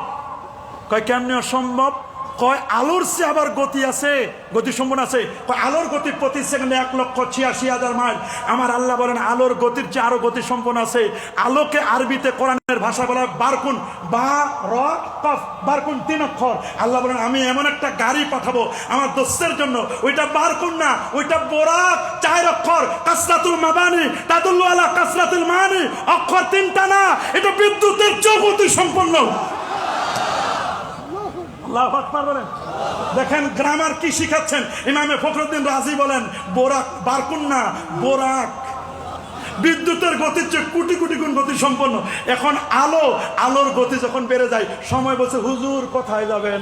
কয় কেমনে অসম্ভব? কয় আলোর চেয়ে আবার গতি আছে, গতি সম্পন্ন আছে। কয় আলোর গতি প্রতি সেকেন্ডে 1,86,000 মাইল। আমার আল্লাহ বলেন আলোর গতির চেয়ে আরো গতি সম্পন্ন আছে। আলোকে আরবিতে কোরআনের ভাষা বলা বারকুন, বা র কফ, বারকুন 3 অক্ষর। আল্লাহ বলেন আমি এমন একটা গাড়ি পাঠাবো আমার দোস্তের জন্য, ওইটা বারকুন না, ওইটা বোরাক 4 অক্ষর। কাসরাতুল মাবানি তাদুল্লু আলা কাসরাতুল মানি, অক্ষর 3টা না, এটা বিদ্যুতের চেয়ে গতি সম্পন্ন। আল্লাহু আকবার বলেন। দেখেন গ্রামার কি শিখাচ্ছেন। ইমামে ফখরুদ্দিন রাজি বলেন বোরাক, বারকুন না, বোরাক। বিদ্যুতের গতির চেয়ে কোটি কোটি গুণ গতি সম্পন্ন। এখন আলোর গতি যখন বেড়ে যায়, সময় বলছে হুজুর কোথায় যাবেন?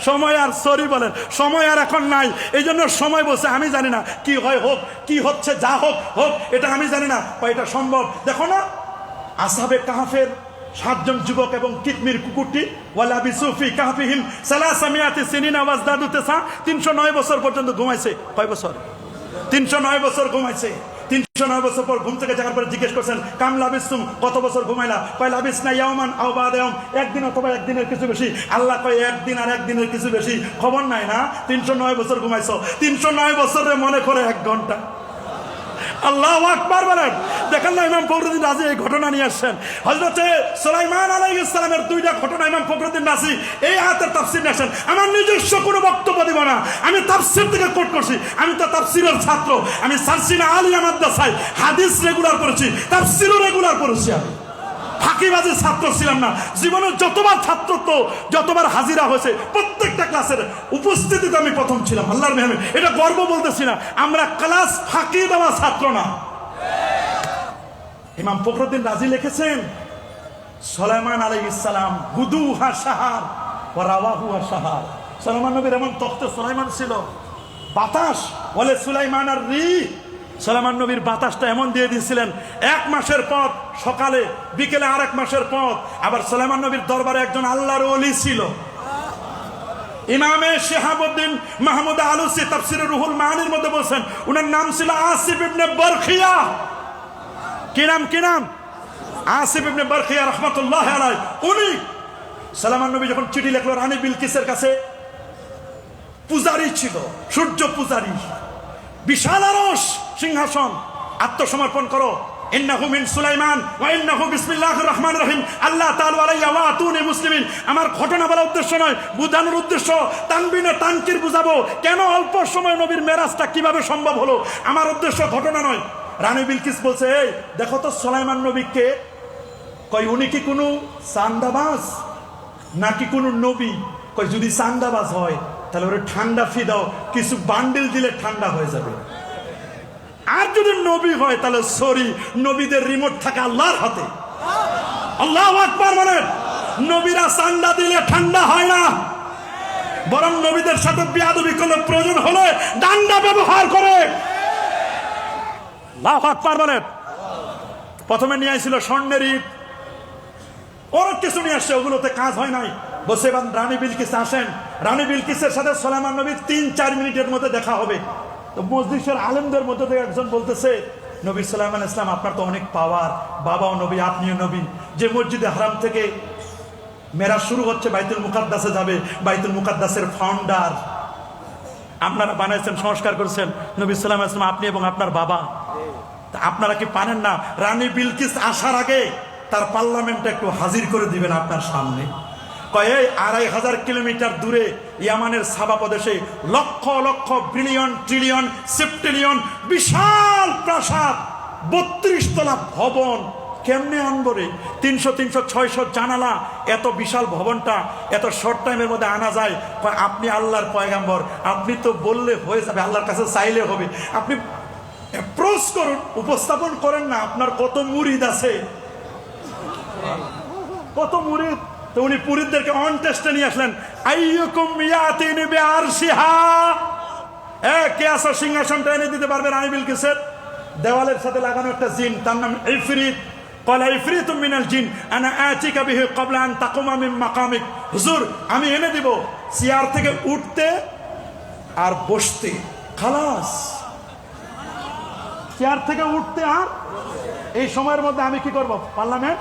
সময় আর সরি বলেন, সময় আর এখন নাই। এই জন্য সময় বলছে আমি জানি না কি হয় হোক, কি হচ্ছে যা হোক হোক, এটা আমি জানি না, এটা সম্ভব। দেখো না আসহাবে কাহফের 7 জন যুবক এবং কিতমির কুকুরটি, ওয়ালা বিসুফি কাহফিহিম সালাসামিয়াতি সিনিনা ওয়াজদাদু তিসা, 309 বছর পর্যন্ত ঘুমাইছে। কয় বছর? 309 বছর ঘুমাইছে। 309 বছর পর ঘুম থেকে জাগার পরে জিজ্ঞেস করছেন কাম লাবিসতুম, কত বছর ঘুমাইলা? কয় লাবিসনা ইয়াওমান আও বা'দা ইয়াওম, একদিন অথবা একদিনের কিছু বেশি। আল্লাহ কয় একদিন আর একদিনের কিছু বেশি, খবর নাই না? 309 বছর ঘুমাইছো, 309 বছরে মনে করে 1 ঘন্টা। আল্লাহু আকবার বলেন। দেখেন না ইমাম ফখরুদ্দিন রাজি এই ঘটনা নিয়ে আসছেন। হযরতে সুলাইমান আলাইহিস সালামের 2টা ঘটনা ইমাম ফখরুদ্দিন রাজি এই আয়াতের তাফসীর নিয়ে আসেন। আমার নিজস্ব কোনো বক্তব্য দিব না, আমি তাফসীর থেকে কোট করছি। আমি তো তাফসীরের ছাত্র, আমি সারসিনা আলিয়া মাদ্রাসায় হাদিস রেগুলার করেছি, তাফসীরও রেগুলার করেছি। আমি ফাঁকিবাজের ছাত্র ছিলাম না। জীবনে যতবার ছাত্রত্ব, যতবার হাজিরা হয়েছে, প্রত্যেকটা ক্লাসের উপস্থিতিতে আমি প্রথম ছিলাম। আল্লাহর মেহরবানি, এটা গর্ব বলতেছি না, আমরা ক্লাস ফাঁকি দেওয়া ছাত্র না। ইমাম ফখরুদ্দিন রাজি লিখেছেন সুলাইমান আলাইহিস সালাম গুদুহা শাহার ওয়া রাওয়াহুহা শাহার। সুলাইমান নবীর এমন তখতে সুলাইমান ছিল, বাতাস বলে সুলাইমান আর রি, সুলাইমান নবীর বাতাসটা এমন দিয়ে দিয়েছিলেন, 1 মাসের পথ সকালে, বিকেলে আরেক মাসের পথ। আবার সুলাইমান নবীর দরবারে একজন আল্লাহর ওলি ছিল, ইমামে শিহাবুদ্দিন মাহমুদ আলুসি তাফসিরে রুহুল মানির মধ্যে বলছেন, উনার নাম ছিল আসিফ ইবনে বরখিয়া। কি নাম? আসিফ ইবনে বরখিয়া রাহমাতুল্লাহ আলাইহি। উনি সুলাইমান নবী যখন চিঠি লিখলো রানী বিলকিসের কাছে, পূজারী ছিল, সূর্য পূজারী, বিশাল আরশ, সিংহাসন, আত্মসমর্পণ করো, ইন্নাহু মিন সুলাইমান ওয়া ইন্নাহু বিসমিল্লাহির রহমানির রহিম, আল্লাহ তাআলা আলাইয়া ওয়া আতুনি মুসলিমিন। আমার ঘটনা বলার উদ্দেশ্য নয়, বুঝানোর উদ্দেশ্য, তানবিনে তানকির বুঝাবো কেন অল্প সময় নবীর মেরাজটা কিভাবে সম্ভব হলো, আমার উদ্দেশ্য ঘটনা নয়। রানী বিলকিস বলছে, এই দেখো তো সুলাইমান নবীকে, কই উনি কি কোনো চান্দাবাজ নাকি কোনো নবী? কই যদি চান্দাবাজ হয় তাহলে ওরে ঠান্ডা ফি দাও, কিছু বান্ডিল দিলে ঠান্ডা হয়ে যাবে। আর যদি নবী হয় তাহলে সরি, নবীদের রিমোট থাকে আল্লাহর হাতে। আল্লাহু আকবার বলেন। নবীরা চান্দা দিলে ঠান্ডা হয় না, বরং নবীদের সাথে বেয়াদবি করলে প্রয়োজন হলে ডান্ডা ব্যবহার করে। আল্লাহু আকবার বলেন। প্রথমে নিয়ে আসছিল স্বর্ণের ইট, অনেক কিছু নিয়ে আসছে, ওগুলোতে কাজ হয় নাই। বসে এবার রানী বিলকিস আসেন, রানী বিলকিসের সাথে সুলাইমান নবীর 3-4 মিনিটের মধ্যে দেখা হবে। তো মসজিদের আলেমদের মধ্যে থেকে একজন বলতেছে, নবী সুলাইমান ইসলাম আপনার তো অনেক পাওয়ার, বাবাও নবী আপনিও নবী, যে মসজিদে হারাম থেকে মেরাজ শুরু হচ্ছে বাইতুল মুকাদ্দাসে যাবে, বাইতুল মুকাদ্দাসের ফাউন্ডার আপনারা বানাইছেন, সংস্কার করেছেন নবী সুলাইমান ইসলাম আপনি এবং আপনার বাবা। তা আপনারা কি পারেন না রানী বিলকিস আসার আগে তার পার্লামেন্টটা একটু হাজির করে দিবেন আপনার সামনে? কয় এই 2500 কিলোমিটার দূরে ইয়ামানের সাবা প্রদেশে লক্ষ লক্ষ বিলিয়ন ট্রিলিয়ন সেপ্টিলিয়ন বিশাল প্রাসাদ, 32 তলা ভবন কেমনে আনবো রে? 300-600 জানালা, এত বিশাল ভবনটা এত শর্ট টাইমের মধ্যে আনা যায়? আপনি আল্লাহর পয়গাম্বর, আপনি তো বললে হয়ে যাবে, আল্লাহর কাছে চাইলে হবে, আপনি অ্যাপ্রোচ করুন, উপস্থাপন করেন না আপনার কত মুরিদ আছে, কত মুরিদ। তো উনি পুরীদেরকে অন টেস্টে নিয়ে আসলেন, আইয়ুকুম ইয়াতিনি বিআরশিহা, কে আসো সিংহাসনটা এনে দিতে পারবে রানী বিলকিসের? দেওয়ালের সাথে লাগানো একটা জিন, তার নাম ইফরিত। ক্বালা ইফরিতুম মিনাল জিন আনা আতিকা বিহি ক্বাবলা আন তাকুমা মিন মাকামিক। হুজুর আমি এনে দিব, চেয়ার থেকে উঠতে আর বসতে, খালাস, চেয়ার থেকে উঠতে আর এই সময়ের মধ্যে আমি কি করব? পার্লামেন্ট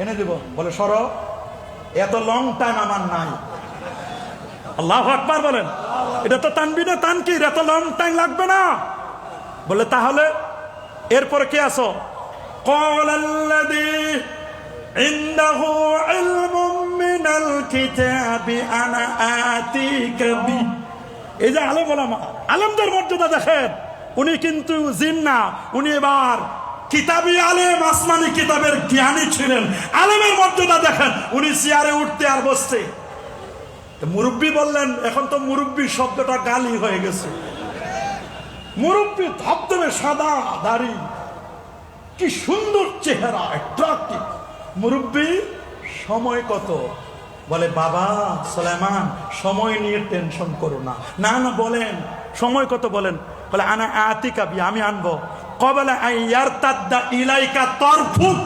এনে দিব। বলে সরো, এত লং টাইম আমার নাই। আল্লাহু আকবার বলেন। এটা তো তানবিনে তানকির, এত লং টাইম লাগবে না। বলে তাহলে এরপরে কে আসো? ক্বালাল্লাযী ইনদাহু ইলমুম মিনাল কিতাবি আনা আতিকা বি। এই যে আলেম ওলামা, আলেমদের মর্যাদা দেখেন, উনি কিন্তু জিন না, উনি এবার কিতাবি আলেম, আসমানি কিতাবের জ্ঞানী ছিলেন। আলেমের মর্যাদা দেখেন, উনি চেয়ারে উঠতে আর বসতে। মুরব্বী বললেন, এখন তো মুরব্বী শব্দটা গালি হয়ে গেছে। মুরব্বী ধবধবে সাদা দাড়ি, কি সুন্দর চেহারা, অ্যাট্রাক্টিভ মুরব্বী। সময় কত? বলে বাবা সুলাইমান সময় নিয়ে টেনশন করো না। না না বলেন সময় কত বলেন? বলে আনা আতিকা বি, আমি আনবো। ক্বাবলা আন ইয়ারতাদ্দা ইলাইকা তারফুক,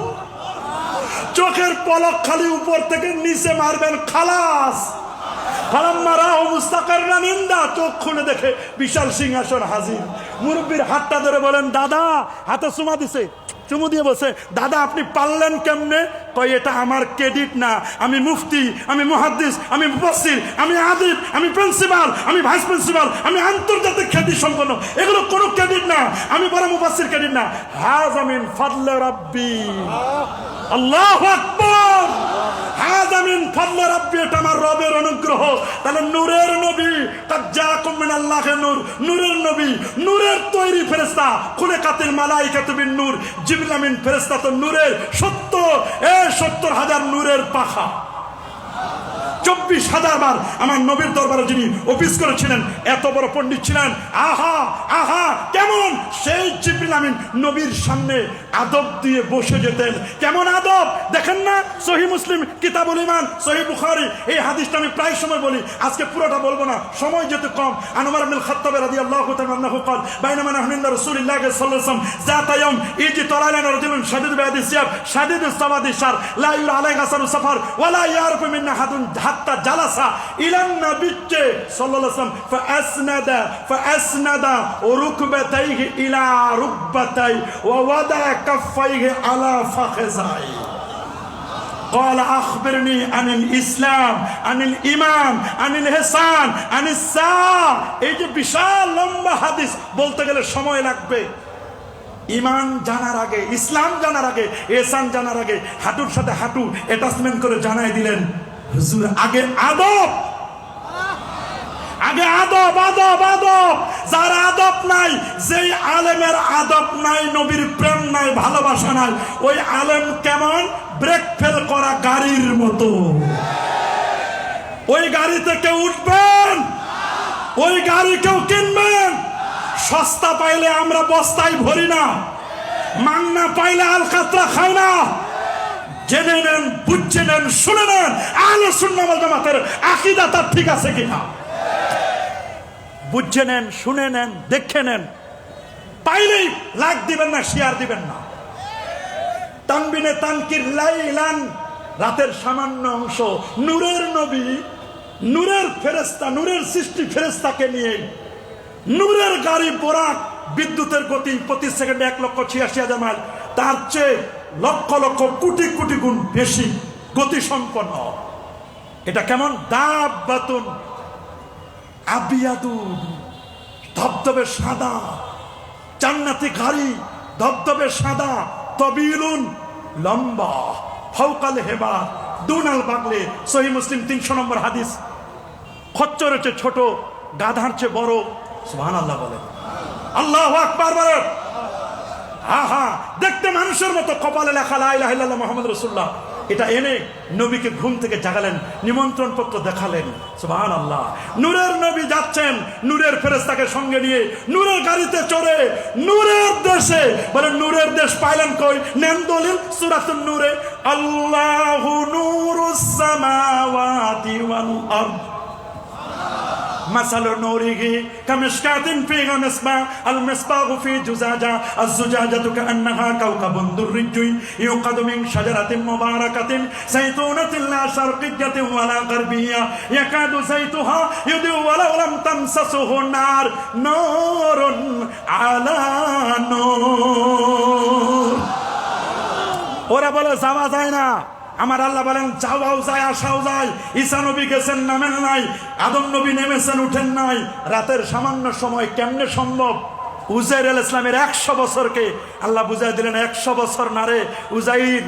চোখের পলক খালি উপর থেকে নিচে মারবেন, খালাস। ফালাম্মা রাহু মুস্তাকাররান ইনদা, চোখ খুলে দেখে বিশাল সিংহাসন হাজির। মুরব্বীর হাতটা ধরে বলেন, দাদা, হাতে চুমা দিছে, চুমু দিয়ে বলছে, দাদা আপনি পারলেন কেমনে? কয় এটা আমার ক্রেডিট না, আমি মুফতি, আমি মুহাদ্দিস, আমি মুফাসসির, আমি আদিব, আমি প্রিন্সিপাল, আমি ভাইস প্রিন্সিপাল, আমি আন্তর্জাতিক খ্যাতি সম্পন্ন, এগুলো কোনো ক্রেডিট না, আমি বড় মুফাসসির ক্রেডিট না। হাযা মিন ফাদলি রাব্বি। আল্লাহু আকবার। হাযা মিন ফাদলি রাব্বি, এটা আমার রবের অনুগ্রহ। তাহলে নূরের নবী, কাদ জাআকুম মিনাল্লাহি নূর, নূরের নবী, নূরের তৈরি ফেরেশতা, খুলিকাতিল মালাইকাতু বিন নূর, জিবরিল আমিন ফেরেশতা তো নূরের, 70,000 নূরের পাখা। 24,000 বার আমার নবীর দরবারে যিনি অফিস করেছিলেন, এত বড় পণ্ডিত ছিলেন। আহা আহা, কেমন সেই জিবরিল আমিন নবীর সামনে আদব দিয়ে বসে যেতেন। কেমন আদব দেখেন না। সহিহ মুসলিম কিতাবুল ঈমান, সহিহ বুখারী, এই হাদিসটা আমি প্রায় সময় বলি, আজকে পুরোটা বলবো না, সময় যেহেতু কম। আন উমর ইবনুল খাত্তাব রাদিয়াল্লাহু তাআলা আনহু قال بينما نحن عند رسول الله صلى الله عليه وسلم ذات يوم اجى طلع لنا رجل شديد بياض الثياب شديد سواد الشعر لا يرى عليه اثر السفر ولا يعرف منا احد حتى جلس الى النبي صلى الله عليه وسلم فاسند ركبتيه الى ركبتيه ووضع كفيه على فخذيه قال أخبرني عن الإسلام عن الإيمان عن الإحسان عن الساعة। এই যে বিশাল লম্বা হাদিস বলতে গেলে সময় লাগবে। ইমান জানার আগে, ইসলাম জানার আগে, ইহসান জানার আগে হাঁটুর সাথে হাঁটু অ্যাটাচমেন্ট করে জানাই দিলেন, হুজুর আগে আদব, আগে আদব আদব আদব। যার আদব নাই, যেই আলেমের আদব নাই, নবীর প্রেম নাই, ভালোবাসা নাই, ওই আলেম কেমন ব্রেক ফেল করা গাড়ির মতো। ওই গাড়িতে কেউ উঠবেন, ওই গাড়ি কেউ কিনবেন। সস্তা পাইলে আমরা বস্তায় ভরি না, মাংনা পাইলে আলকাতরা খাই না। জেনে নেন, বুঝে নেন, শুনে নেন, আহলে সুন্নাত ওয়াল জামাতের আকীদা তার ঠিক আছে কিনা। বুঝে নেন, শুনে নেন, দেখে নেন। পাইলেই লাইক দিবেন না, শেয়ার দিবেন না। তানবিনে তানকির লাইলান, রাতের সামান্য অংশ, নূরের নবী, নূরের ফেরেশতা, নূরের সৃষ্টি ফেরেশতাকে নিয়ে নূরের গাড়ি বোরাক, বিদ্যুতের গতি প্রতি সেকেন্ডে 1,86,000 মাইল, তার চেয়ে লক্ষ লক্ষ কোটি কোটি গুণ বেশি গতি সম্পন্ন। এটা কেমন? দাব্বাতুন আবিয়াদুন, ধবধবে সাদা, জান্নাতি গাড়ি, ধবধবে সাদা, তবিলুন লম্বা, ফাওকাল হেবা দুনাল বাগলে। সহিহ মুসলিম 300 নম্বর হাদিস। খচ্চরের চেয়ে ছোট, গাধার চেয়ে বড়। সুবহানাল্লাহ বলেন, আল্লাহু আকবার বলেন। হা হা, দেখতে মানুষের মতো, কপালে লেখা লা ইলাহা ইল্লাল্লাহ মুহাম্মাদুর রাসূলুল্লাহ। এটা এনে নবীকে ঘুম থেকে জাগালেন, নিমন্ত্রণ পত্র দেখালেন। সুবহানাল্লাহ। নূরের নবী যাচ্ছেন নূরের ফেরেশতাকে সঙ্গে নিয়ে, নূরের গাড়িতে চড়ে, নূরের দেশে। বলেন নূরের দেশ পাইলেন কই? নেন দলিল, সূরাতুন নূরে, আল্লাহু নূরুস সামাওয়াতি ওয়াল আরদ مثل نوره كمشكاة فيها مصباح المصباح في زجاجة الزجاجة كأنها كوكب دري يوقد من شجرة مباركة زيتونة لا شرقية ولا غربية يكاد زيتها يضيء ولو لم تمسسه النار نور على نور। ওরা বলে যাওয়া যায় না, আমার আল্লাহ বলেন যাওয়াও যায়, আসাও যায়। ঈসা নবী গেছেন, নামেন নাই। আদম নবী নেমেছেন, উঠেন নাই। রাতের সামান্য সময় কেমনে সম্ভব? উজাইর আলাইহিস সালামের 100 বছরকে আল্লাহ বুঝাই দিলেন 100 বছর না রে উজাইর,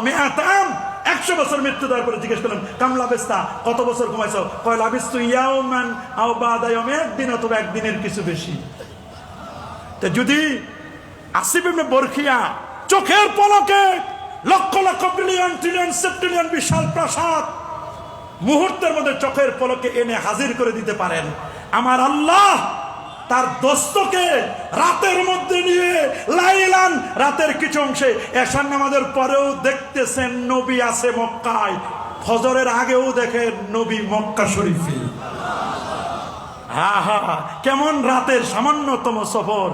মেয়াতাম 100 বছর মৃত্যু দেওয়ার পরে জিজ্ঞেস করলেন কামলা বেস্তা, কত বছর ঘুমাইছো? কয় লাবিস্তু ইয়াওমান আও বাদা ইয়াওম, একদিন অথবা একদিনের কিছু বেশি। তো যদি আসিফ ইবনে বরখিয়া চোখের পলকে লক্ষ লক্ষ বিলিয়ন ট্রিলিয়ন সেপ্টিলিয়ন বিশাল প্রাসাদ মুহূর্তের মধ্যে চোখের পলকে এনে হাজির করে দিতে পারেন, আমার আল্লাহ তার দোস্তকে রাতের মধ্যে নিয়ে লাইলান, রাতের কিছু অংশে এশার নামাজের পরেও দেখতেছেন নবী আছে মক্কায়, ফজরের আগেও দেখেন নবী মক্কা শরীফে। হা হা, কেমন রাতের সামান্যতম সফর।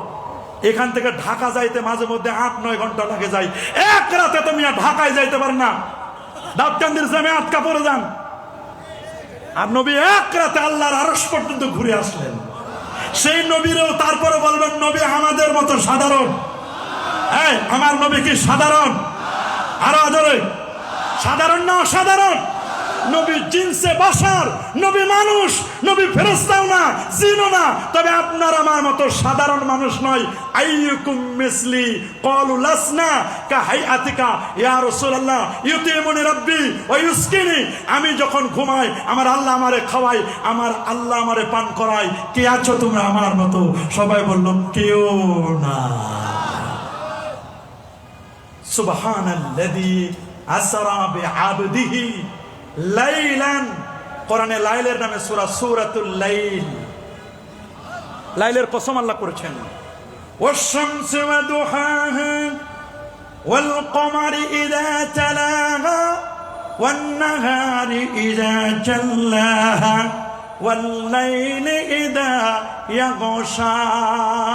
এখান থেকে ঢাকা যাইতে মাঝে মধ্যে 8-9 ঘন্টা লাগে যায়। এক রাতে তো মিয়া ঢাকায় যাইতে পারেন না, দাউদকান্দির জামে আটকা পড়ে যান। আর নবী এক রাতে আল্লাহর আরশ পর্যন্ত ঘুরে আসলেন। সেই নবীরও তারপরে বলবেন নবী আমাদের মতো সাধারণ। হ্যাঁ, আমার নবী কি সাধারণ? আরো আদরে, সাধারণ না অসাধারণ? নবী জিনসে বাশার, নবী মানুষ, নবী ফেরেশতাও না, জিনও না, তবে আপনার আমার মতো সাধারণ মানুষ নয়। আইয়ুকুম মিসলি ক্বালু লাসনা কাহাইআতিকা ইয়া রাসূলুল্লাহ ইউতিমুনি রাব্বি ওয়া ইউসকিনি। আমি যখন ঘুমাই আমার আল্লাহ আমারে খাওয়ায়, আমার আল্লাহ আমারে পান করায়। কে আছো তোমরা আমার মতো? সবাই বলল কেউ না। সুবহানাল্লাযী আসরা বিআবদিহি লাইলান কোরআনে লাইলের নামে সূরা সূরাতুল লাইল, লাইলের কসম আল্লাহ করেছেন। ওয়াশ-শামসি ওয়া দুহাহা ওয়াল কমারি ইযা তালাহা ওয়ান নাহারি ইযা জাল্লাহা ওয়াল লাইলি ইযা ইয়াগশাহা।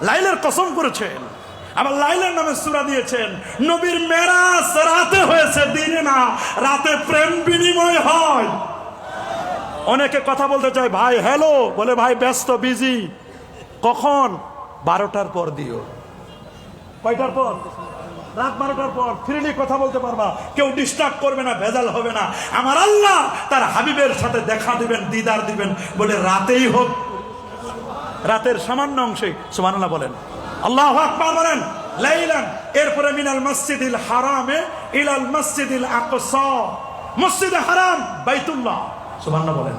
লাইলের কসম করেছেন, আবার লাইলের নামে সূরা দিয়েছেন। নবীর মেরাজ রাতে হয়েছে, দিনে না। রাতে প্রেম বিনিময় হয়। অনেকে কথা বলতে চায়, ভাই হ্যালো, বলে ভাই ব্যস্ত, বিজি। কখন? 12টার পর দিও। কয়টার পর? রাত 12টার পর ফ্রিলি কথা বলতে পারবা, কেউ ডিস্টার্ব করবে না, ভেজাল হবে না। আমার আল্লাহ তার হাবিবের সাথে দেখা দিবেন, দিদার দিবেন, বলে রাতেই হোক, রাতের সামান্য অংশে। সুবহানাল্লাহ বলেন, আল্লাহু আকবার বলেন। লাইলান, এরপরে মিনাল মসজিদিল হারামে ইলাল মসজিদিল আকসা। মসজিদে হারাম বাইতুল্লাহ। সুবহানাল্লাহ বলেন।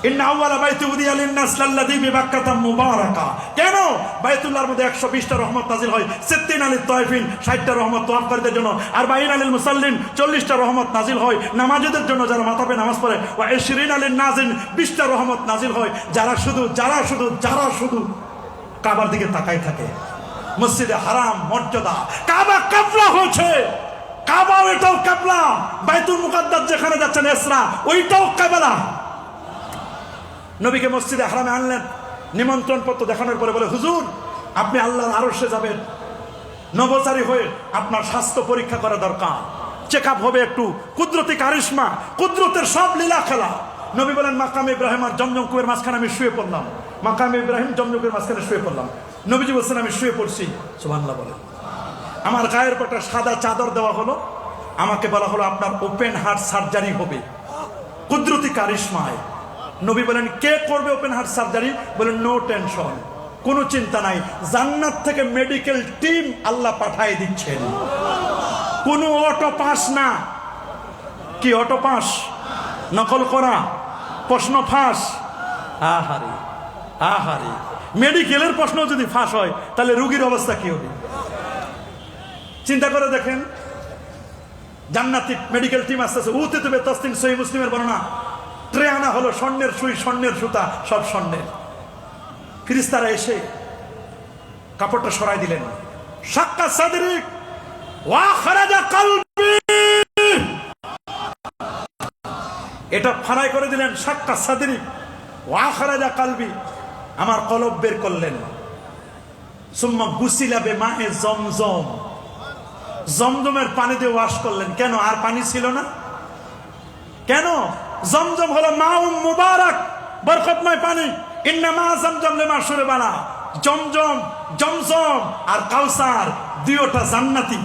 ইন্না আউওয়ালা বাইতি উদিয়া লিন-নাস লাল্লাযী বিবাক্কাতা মুবারাকা। কেন? বাইতুল্লাহর মধ্যে 120টা রহমত নাজিল হয়। 60 আলিত তাওয়াফিন, 60টা রহমত তাওয়াফকারীদের জন্য। আর 40 আলিল মুসাল্লিন, 40টা রহমত নাজিল হয় নামাজীদের জন্য, যারা মাথা পেয়ে নামাজ পড়ে। ওয়া 20 আলিন নাজিন, 20টা রহমত নাজিল হয় যারা শুধু কাবার দিকে তাকাই থাকে। মসজিদে হারাম মর্যাদা, কাবা কাবলা হয়েছে। কাবা ওইটাও কাবলা। বাইতুল মুকাদ্দাস যেখানে যাচ্ছেন ইসরা, ওইটাও কাবলা। নবীকে মসজিদে হারামে আনলেন, নিমন্ত্রণ পত্র দেখানোর পরে বলে, হুজুর আপনি আল্লাহর আরশে যাবেন, নবচারী হয়ে আপনার স্বাস্থ্য পরীক্ষা করা দরকার, চেক আপ হবে একটু। কুদরতি কারিশমা, কুদরতের সব লীলা খেলা। নবী বলেন, মাকাম ইব্রাহিম আর জমজম কূপের মাঝখানে আমি শুয়ে পড়লাম। মাকাম ইব্রাহিম জমজম কূপের মাঝখানে শুয়ে পড়লাম। নবীজি বলছেন, আমি শুয়ে পড়ছি। সুবহানাল্লাহ বলেন। আমার গায়ের উপর একটা সাদা চাদর দেওয়া হলো, আমাকে বলা হলো আপনার ওপেন হার্ট সার্জারি হবে। কুদরতি কারিশমায় নবী বলেন, কে করবে ওপেন হার্ট সার্জারি? বলেন, নো টেনশন, কোনো চিন্তা নাই, জান্নাত থেকে মেডিকেল টিম আল্লাহ পাঠিয়ে দিচ্ছেন। কোনো অটো পাস না। কি অটো পাস? নকল করা, প্রশ্ন ফাঁস। আহারে আহারে, মেডিকেলের প্রশ্ন যদি ফাঁস হয় তাহলে রোগীর অবস্থা কি হবে? চিন্তা করে দেখেন। জান্নাতি মেডিকেল টিম আসতেছে। উতে তবে তাসলিম, সহিহ মুসলিমের বর্ণনা। ট্রে আনা হলো, স্বর্ণের সুই, স্বর্ণের সুতা, সব স্বর্ণের। ফেরেশতারা এসে কাপড়টা সরাই দিলেন। শাক্কা সাদরি ওয়া খারাজা কলবি, এটা ফারাই করে দিলেন। শাক্কা সাদরি ওয়া খারাজা কলবি, আমার কলব বের করলেন। সুম্মা গুসিলা বিমায়ে জমজম, জমজমের পানি দিয়ে ওয়াশ করলেন। কেন? আর পানি ছিল না। কেন? জমজম হলো মাউম মুবারক, বরকতময় পানি। ইন্নামা জমজম লিমা শুরিবা লা। জমজম, জমজম আর কাউসার দুইটা জান্নাতি।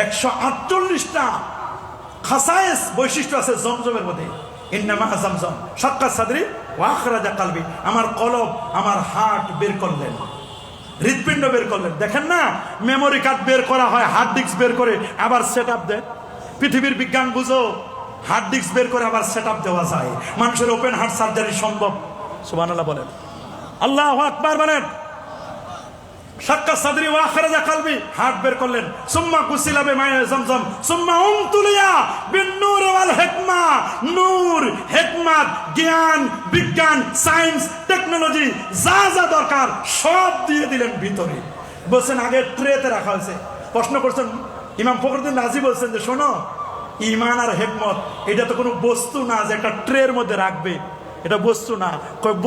148টা খাসায়েস, বৈশিষ্ট্য আছে জমজমের মধ্যে। ইন্নামা জমজম শাক্কা সাদরি ওয়া আখরাজা কলবি, আমার কলব, আমার হার্ট বের করলেন, হৃৎপিণ্ড বের করলেন। দেখেন না, মেমোরি কার্ড বের করা হয়, হার্ড ডিস্ক বের করে আবার সেট আপ দেয়। পৃথিবীর বিজ্ঞান বুঝো, হার্ড ডিস্ক বের করে আবার সেট আপ দেওয়া যায়। মানুষের ওপেন হার্ট সার্জারি সম্ভব। সুবহানাল্লাহ বলেন, আল্লাহু আকবার বলেন। শাক্কা সাদরি ওয়া আখরাজা কলবি, হার্ট বের করলেন। সুম্মা গুসিলা বিমায়ে জমজম সুম্মা উমতুলিয়া বিন-নূর ওয়াল হিকমা, নূর, হিকমত, জ্ঞান, বিজ্ঞান, সায়েন্স, টেকনোলজি, যা যা দরকার সব দিয়ে দিলেন ভিতরে। বলছেন আগে ট্রেতে রাখা হয়েছে। প্রশ্ন করছেন ইমাম ফখরুদ্দিন রাজি, বলছেন যে শোনো, ঈমান আর হিকমত এটা তো কোনো বস্তু না যে একটা ট্রের মধ্যে রাখবে। এটা বস্তু না।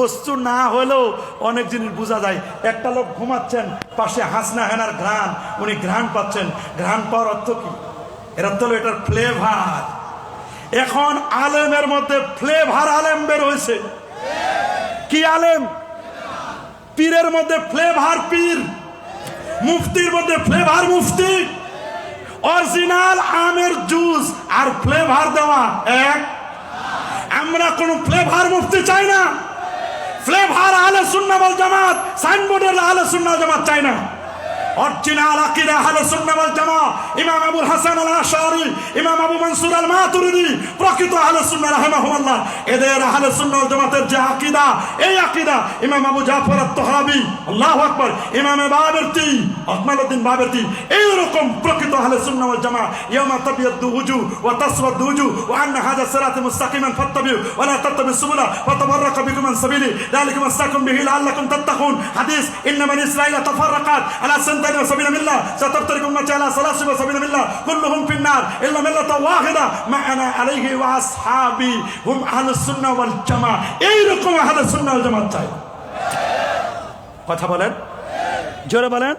বস্তু না হলেও অনেক জিনিস বোঝা যায়। একটা লোক ঘুমাচ্ছেন, পাশে হাসনা হেনার ঘ্রাণ, উনি ঘ্রাণ পাচ্ছেন। ঘ্রাণ পাওয়ার অর্থ কি? এর অর্থ হলো এটার ফ্লেভার। এখন আলেমের মধ্যে ফ্লেভার আলেম বের হয়েছে। কি আলেম? পীরের মধ্যে ফ্লেভার পীর, মুফতির মধ্যে ফ্লেভার মুফতি। অরিজিনাল আমের জুস আর ফ্লেভার দেওয়া এক। আমরা কোন ফ্লেভার মুফতি চাই না। ফ্লেভার আহলে সুন্নাহ ওয়াল জামাত, সাইনবোর্ডের আহলে সুন্নাহ ওয়াল জামাত চাই না। অরিজিনাল আকীদা আহলে সুন্নাহ ওয়াল জামাত ইমাম আবুল হাসান আল আশআরী, ইমাম আবু মনসুর আল মাতুরিদি, প্রকৃত আহলে সুন্নাহ রাহিমাহুল্লাহ। এদের আহলে সুন্নাহ ওয়াল জামাতের যে আকীদা, এই আকীদা ইমাম আবু জাফর আত-তাহরাবি, আল্লাহু আকবার, ইমাম বাবেরতি, আকমালউদ্দিন বাবেরতি, এই রকম প্রকৃত আহলে সুন্নাহ ওয়াল জামাত। ইয়াউমা তাবিয়াদু উজু ওয়া তাসওয়াদু উজু ওয়া আন্না হাযা সিরাত মুস্তাকিমান ফাত্তাবিউ ওয়া লা তাত্তাবিস সুবুলা ফাতাফাররাকা বিকুম আন সাবিলি যালিকুম ওয়াসাকুম বিহি লাআল্লাকুম তাত্তাকুন। হাদিস, ইন্না বানি ইসরাঈলা তাফাররাকাত আলা সানতাইন ওয়া সাবিনা মিল্লাহ সাতাফতারিকু উম্মতি আলা সালাসিন ওয়া সাবিনা মিল্লাহ কুল্লুহুম ফিন-নার ইল্লা মিল্লাতা ওয়াহিদা মা আনা আলাইহি ওয়া আসহাবি হুম আহলুস সুন্নাহ ওয়াল জামাত। এই রকম আহলে সুন্নাহ ওয়াল জামাত চাই। কথা বলেন, জোরে বলেন।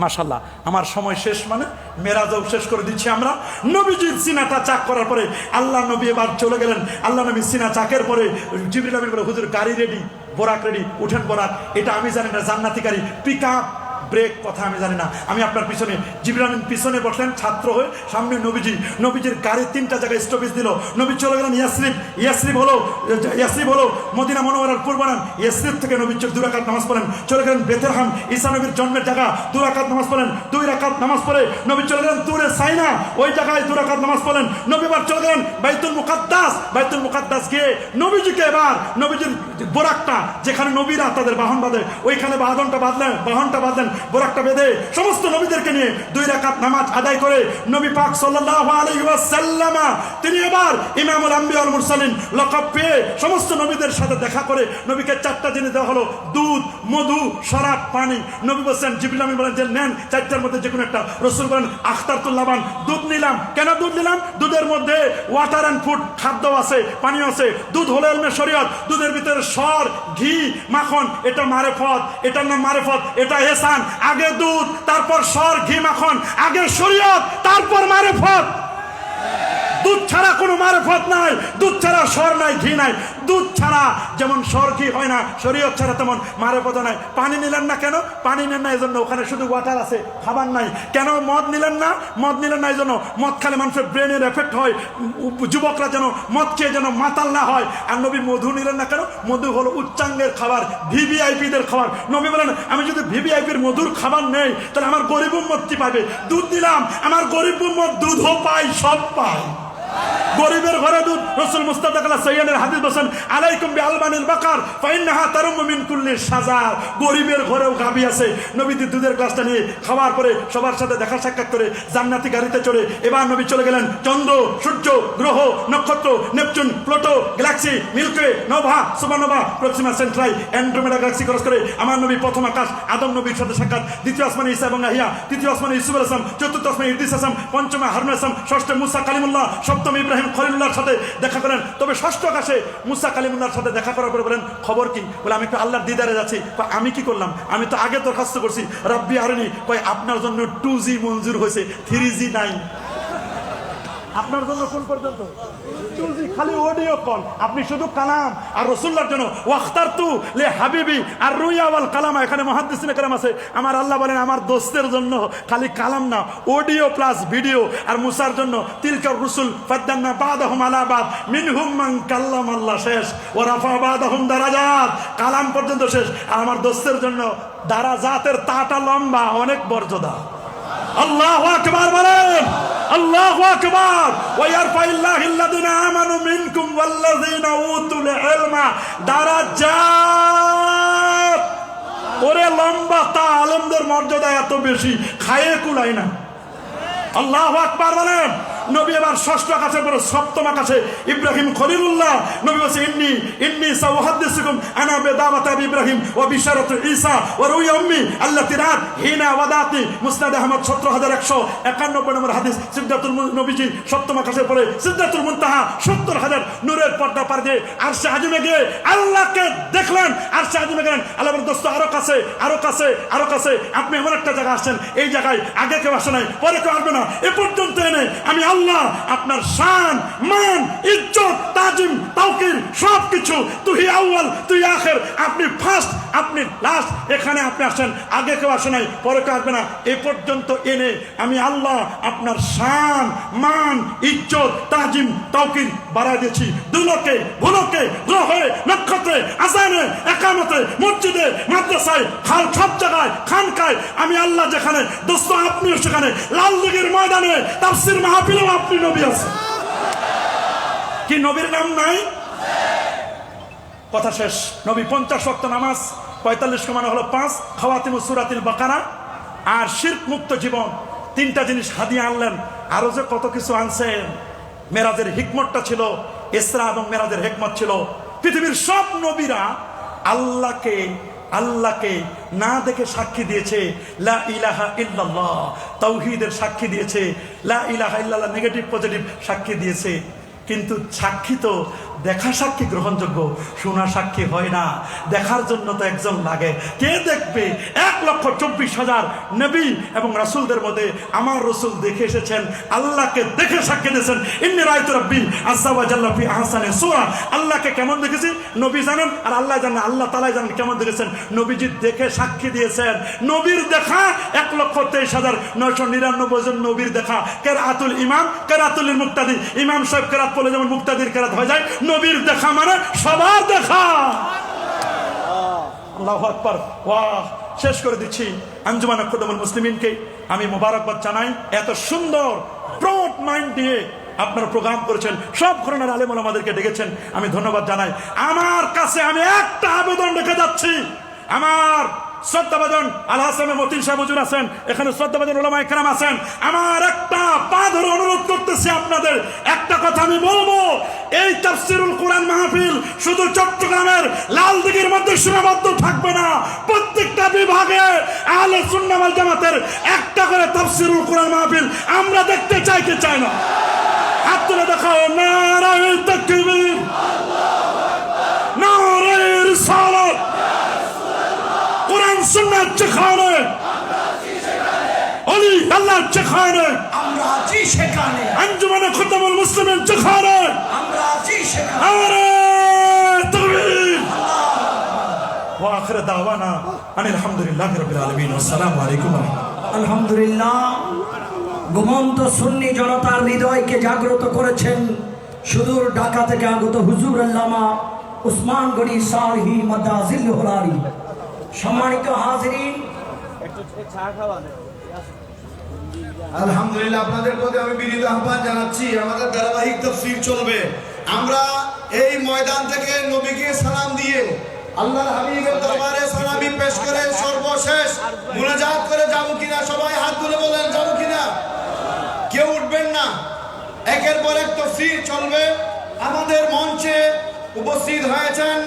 মাশাআল্লাহ, আমার সময় শেষ, মানে মেরাজও শেষ করে দিচ্ছি আমরা। নবীজির সিনাটা চাক করার পরে আল্লাহ নবী এবার চলে গেলেন। আল্লাহ নবী সিনা চাকের পরে জিবরিল আমিন বলে, হুজুর গাড়ি রেডি, বোরাক রেডি, উঠেন বোরাক। এটা আমি জানি না, জান্নাতি গাড়ি, পিক আপ, ব্রেক, কথা আমি জানি না। আমি আপনার পিছনে, জিবরিল আমিন পিছনে বসলেন ছাত্র হয়ে, সামনে নবীজি। নবীজির গাড়ি 3টা জায়গায় স্টপেজ দিল। নবী চলে গেলেন ইয়াসরিব। ইয়াসরিব হলো মদিনা মুনাওয়ারার পূর্ব নাম। ইয়াসরিব থেকে নবী 2 রাকাত নামাজ পড়েন, চলে গেলেন বেথলেহেম, ঈসা নবীর জন্মের জায়গা, 2 রাকাত নামাজ পড়েন। 2 রাকাত নামাজ পড়ে নবী চলে গেলেন তুরে সাইনা, ওই জায়গায় 2 রাকাত নামাজ পড়েন। নবী এবার চলে গেলেন বাইতুল মুকাদ্দাস। বাইতুল মুকাদ্দাস গিয়ে নবীজিকে এবার নবীজির বোরাকটা, যেখানে নবীরা তাদের বাহন বাঁধে, ওইখানে বাহনটা বাঁধলেন, বোরাকটা বেঁধে সমস্ত নবীদেরকে নিয়ে 2 রাকাত নামাজ আদায় করে নবী পাক সাল্লাল্লাহু আলাইহি ওয়াসাল্লাম তিনি এবার ইমামুল আম্বিয়া ওয়াল মুরসালিন লকব পেয়ে সমস্ত নবীদের সাথে দেখা করে নবীকে 4টা জিনিস দেওয়া হলো, দুধ, মধু, শরাব, পানি। নবী বলেন, জিবরিল আমিন বলেন যে নেন 4টার মধ্যে যে কোনো একটা। রাসূল বলেন আখতারতুল লাবান, দুধ নিলাম। কেন দুধ নিলাম? দুধের মধ্যে ওয়াটার অ্যান্ড ফুড, খাদ্য আছে, পানি আছে। দুধ হলো ইলমে শরীয়ত। দুধের ভিতরে সর, ঘি, মাখন, এটা মারেফত, এটার নাম মারেফত, এটা ইহসান। আগে দুধ, তারপর সর, ঘি, মাখন, আগে শরীয়ত, তারপর মারেফত। দুধ ছাড়া কোনো মারেফত নাই, দুধ ছাড়া সর নাই, ঘি নাই। দুধ ছাড়া যেমন সর ঘি হয় না, শরীয়ত ছাড়া তেমন মারেফত নাই। পানি নিলেন না কেন? পানি নেন না এজন্য, ওখানে শুধু ওয়াটার আছে, খাবার নাই। কেন মদ নিলেন না? মদ নিলেন না এজন্য, মদ খালে মানুষের ব্রেনের এফেক্ট হয়, যুবকরা যেন মদ খেয়ে যেন মাতাল না হয়। আর নবী মধু নিলেন না কেন? মধু হলো উচ্চাঙ্গের খাবার, ভিভিআইপিদের খাবার। নবী বলেন আমি যদি ভিভিআইপির মধুর খাবার নেই তাহলে আমার গরিব উম্মত কি পাবে? দুধ দিলাম, আমার গরিব উম্মত দুধও পায়, সব পায়। গরিবের ঘরে দুধ। রাসূল মুস্তাদাক আলা সাইয়্যিদের হাদিস বলেন আলাইকুম বিআলবানিল বাকার ফাইন্নাহা তারুম্মু মিন কুল্লি শাজার। গরিবের ঘরেও গাবি আছে। নবীজি দুধের গ্লাসটা নিয়ে খাওয়ার পরে সবার সাথে দেখা সাক্ষাৎ করে জান্নাতি গাড়িতে চড়ে এবার নবী চলে গেলেন চন্দ্র, সূর্য, গ্রহ, নক্ষত্র, Neptune, Pluto, galaxy, Milky Way, nova, supernova, Proxima Centauri, Andromeda galaxy cross করে আমার নবী প্রথম আকাশ, আদম নবীর সাথে সাক্ষাৎ। দ্বিতীয় আসমানে ঈসা এবং ইয়াহইয়া, তৃতীয় আসমানে ইউসুফ আলাইহিস সালাম, চতুর্থ আসমানে ইদ্রিস আলাইহিস সালাম, পঞ্চমে হারুন আলাইহিস সালাম, ষষ্ঠে মুসা কালিমুল্লাহ, সপ্তম ইব্রাহিম খলিলুল্লাহর সাথে দেখা করেন। তবে ষষ্ঠ আকাশে মুসা কালিমুল্লাহর সাথে দেখা করার পরে বলেন খবর কি? বলে আমি একটু আল্লাহর দিদারে যাচ্ছি। আমি কি করলাম? আমি তো আগে দরখাস্ত করছি রব্বি আরিনি, কই আপনার জন্য 2G মঞ্জুর হয়েছে, 3G নাই। আপনার জন্য কোন পর্যন্ত? 2G, খালি অডিও কল। আপনি শুধু কালাম। আর রাসূলুল্লাহর জন্য ওয়াখতারতু লি হাবিবি আর রুয়া ওয়াল কালামা, এখানে মুহাদ্দিসিনে কেরাম আছে। আমার আল্লাহ বলেন আমার দোস্তের জন্য খালি কালাম না, অডিও প্লাস ভিডিও। আর মুসার জন্য তিলকার রুসুল ফাদ্দালনা বাদাহুম আলা বাদ মিনহুম মান কাল্লামাল্লাহ, শেষ। ওয়া রাফা বাদাহুম দারাজাত, কালাম পর্যন্ত শেষ। আর আমার দোস্তের জন্য দারাজাতের তাটা লম্বা, অনেক মর্যাদা। আল্লাহু আকবার বলেন, আল্লাহু আকবার। ওয়া ইয়ারফাইল্লাহুল্লাযিনা আমানু মিনকুম ওয়াল্লাযিনা উতুল ইলমা দারাজাত। ওরে লম্বা তা, আলেমদের মর্যাদা এত বেশি, খায়ে কুলায় না। আল্লাহু আকবার বলেন। নবী এবার ষষ্ঠ আকাশের পরে সপ্তম আকাশে ইব্রাহিম খলিলুল্লাহ। নবী বলেছে ইন্নী সাউহাদ্দিসুকুম আনা বিদাওয়াত ইব্রাহিম ওয়া বিশারাতু ঈসা ওয়া রুয়া উম্মি আল্লাতী রাত হিনা ওয়াদাতি, মুসনাদ আহমদ 17191 নম্বর হাদিস। সিদরাতুল নবীজি সপ্তম আকাশের পরে সিদরাতুল মুনতাহা 70000 নূরের পর্দা পার দিয়ে আরশে আজিমে গিয়ে আল্লাহকে দেখলেন। আরশে আজিমে গেলেন, আল্লাহ বলেন দোস্ত আরো কাছে, আরো কাছে, আরো কাছে। আপনি এমন একটা জায়গা আসছেন, এই জায়গায় আগে কেউ আসে নাই, পরে কেউ আসবে না, এ পর্যন্ত এনে আমি আল্লাহ আপনার শান, মান, ইজ্জত, তাজিম, তাওকির সবকিছু, তুই আউয়াল তুই আখের, আপনি ফার্স্ট আপনি লাস্ট, এখানে আপনি আসেন, আগে কেউ আসে নাই, পরে কেউ আসবে না, এ পর্যন্ত এনে আমি আল্লাহ আপনার শান, মান, ইজ্জত, তাজিম, তাওকির বাড়ায় দিয়েছি। দুলোকে ভুলোকে গ্রহে নক্ষত্রে আজানে একামতে মসজিদে মাদ্রাসায় খাল সব জায়গায় খানকায় আমি আল্লাহ যেখানে, দোস্ত আপনিও সেখানে, লালদিঘির ময়দানে তাফসীর মাহফিলেও আপনি নবী আছেন। কি নবীর নাম নাই? কথা শেষ। নবী 50 ওয়াক্ত নামাজ, 45 কমানো হলো 5, খাওয়াতিমু সূরাতুল বাকারা আর শিরক মুক্ত জীবন, 3টা জিনিস হাদিয়া আনলেন। আরো যে কত কিছু আনছেন। মেরাজের হিকমতটা ছিল, ইসরা এবং মেরাজের হিকমত ছিল, পৃথিবীর সব নবীরা আল্লাহকে না দেখে সাক্ষী দিয়েছে লা ইলাহা ইল্লাল্লাহ, তাওহীদের সাক্ষী দিয়েছে, লা ইলাহা ইল্লাল্লাহ নেগেটিভ পজিটিভ সাক্ষী দিয়েছে। কিন্তু সাক্ষী তো দেখা সাক্ষী গ্রহণযোগ্য, শোনা সাক্ষী হয় না। দেখার জন্য তো একজন লাগে। কে দেখবে? 1,24,000 নবী এবং রাসূলদের মধ্যে আমার রাসূল দেখে এসেছেন, আল্লাহকে দেখে সাক্ষী দিয়েছেন। ইন্নী রাআইতু রাব্বী আযজা ওয়া জাল্লা ফি আহসানি সূরা। আল্লাহকে কেমন দেখেছি নবী জানেন, আর আল্লাহ জানেন, আল্লাহ তাআলা জানেন কেমন দেখেছেন। নবীজি দেখে সাক্ষী দিয়েছেন। নবীর দেখা 1,23,999 জন নবীর দেখা। কেরাতুল ইমাম, কেরাতুল মুক্তাদি, ইমাম সাহেব কেরাত বলে যেমন মুক্তাদির কেরাত হয়ে যায়, নবীর দেখা মানে সবার দেখা। আল্লাহু আকবার। ওয়াহ, শেষ করে দিচ্ছি। আঞ্জুমান খুদামুল মুসলিমিনকে আমি মোবারকবাদ জানাই। এত সুন্দর ব্রড মাইন্ড দিয়ে আপনারা প্রোগ্রাম করেছেন, সব ঘরানার আলেম ওলামাদেরকে ডেকেছেন, আমি ধন্যবাদ জানাই। আমার কাছে আমি একটা আবেদন রেখে যাচ্ছি। আমার শ্রদ্ধাভাজন আল হাসান মতিন সাহেব হুজুর আছেন, এখানে শ্রদ্ধাভাজন ওলামা ইকরাম আছেন। আমার একটা পা ধরে অনুরোধ করতেছি আপনাদের, একটা কথা আমি বলবো, এই তাফসীরুল কোরআন মাহফিল শুধু চট্টগ্রামের লালদিঘির মধ্যে সীমাবদ্ধ থাকবে না। প্রত্যেকটা বিভাগে আহলে সুন্নাহ ওয়াল জামাতের একটা করে তাফসীরুল কোরআন মাহফিল আমরা দেখতে চাই, কে চায় না? হাত তুলে দেখাও। নারায়ে তাকবীর, নারায়ে রিসালাত, কোরআন সুন্নাত যেখানে, ওলি আল্লাহ যেখানে, আমরা আছি সেখানে। আঞ্জুমানে খুদামুল মুসলিমিন যেখানে, আমরা আছি সেখানে। নারায়ে তাকবীর। ওয়া আখির দাওয়ানা আনিল হামদুলিল্লাহি রাব্বিল আলামিন। আসসালামু আলাইকুম। আলহামদুলিল্লাহ, ঘুমন্ত সুন্নি জনতার হৃদয়কে জাগ্রত করেছেন সুদূর ঢাকা থেকে আগত হুজুর আল্লামা উসমান গনি সালহি মাদাজিল্লুহুল আলী। সম্মানিত হাজিরিন, আলহামদুলিল্লাহ, আপনাদের প্রতি আমি বিনীত আহ্বান জানাচ্ছি। আমাদের ধারাবাহিক তাফসীর চলবে। আমরা এই ময়দান থেকে নবীকে সালাম দিয়ে আল্লাহর হাবিবের দরবারে সালামি পেশ করে সর্বশেষ মুনাজাত করে যাবো কিনা? সবাই হাত তুলে বলেন, যাবো কিনা? কেউ উঠবেন না। একের পর এক তাফসীর চলবে। আমাদের মঞ্চে উপস্থিত হয়েছেন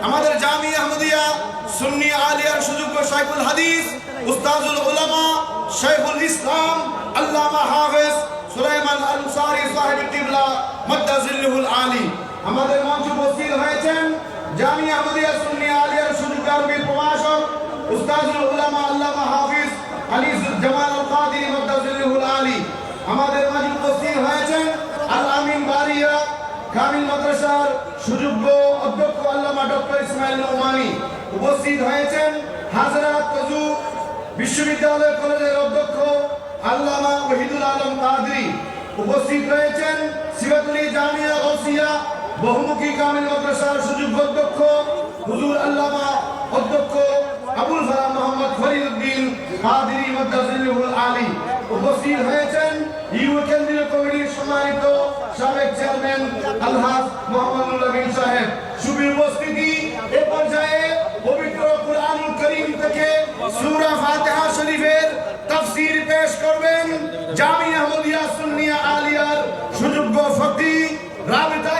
আমাদের জামিয়া আহমদিয়া সুন্নি আলিয়ার সুযোগ্য শাইখুল হাদিস, উস্তাজুল উলামা, শাইখুল ইসলাম আল্লামা হাফেজ সুলাইমান আনসারী সাহেব কিবলা মাদ্দাজিল্লুহুল আলী। আমাদের মঞ্চে উপস্থিত হয়েছেন জামিয়া আহমদিয়া সুন্নি আলিয়ার সুযোগ্য আরবি প্রভাষক উস্তাজুল উলামা আল্লামা হাফেজ আনিসুল জামাল আল কাদিরি মাদ্দাজিল্লুহুল আলী। আমাদের মাঝে উপস্থিত হয়েছেন আল আমিন বারিয়া কামিল মাদ্রাসার সুযোগ্য অধ্যক্ষ আল্লামা ডক্টর ইসমাইল নোমানী। উপস্থিত হয়েছেন হাজরাত তজু বিশ্ববিদ্যালয় কলেজের অধ্যক্ষ আল্লামা ওহিদুল আলম কাদরি। উপস্থিত রয়েছেন সিবাতুলি জামিয়া গাউসিয়া বহুমুখী কামিল মাদ্রাসার সুযোগ্য অধ্যক্ষ হুজুর আল্লামা অধ্যক্ষ আবুল ফালাহ মোহাম্মদ ফরিদউদ্দিন কাদরি মাদ্দাজিল্লুহুল আলী। উপস্থিত হয়েছেন ইউ কেন্দ্রীয় কমিটির সম্মানিত সাবেক চেয়ারম্যান আলহাজ মোহাম্মদুল আমিন সাহেব। শুভ উপস্থিতি। এ পর্যায়ে পবিত্র কুরআনুল কারীম থেকে সূরা ফাতিহা শরীফের তাফসীর পেশ করবেন জামিয়া আহমদিয়া সুন্নিয়া আলিয়ার সুযোগ্য ফকিহ রাবিতা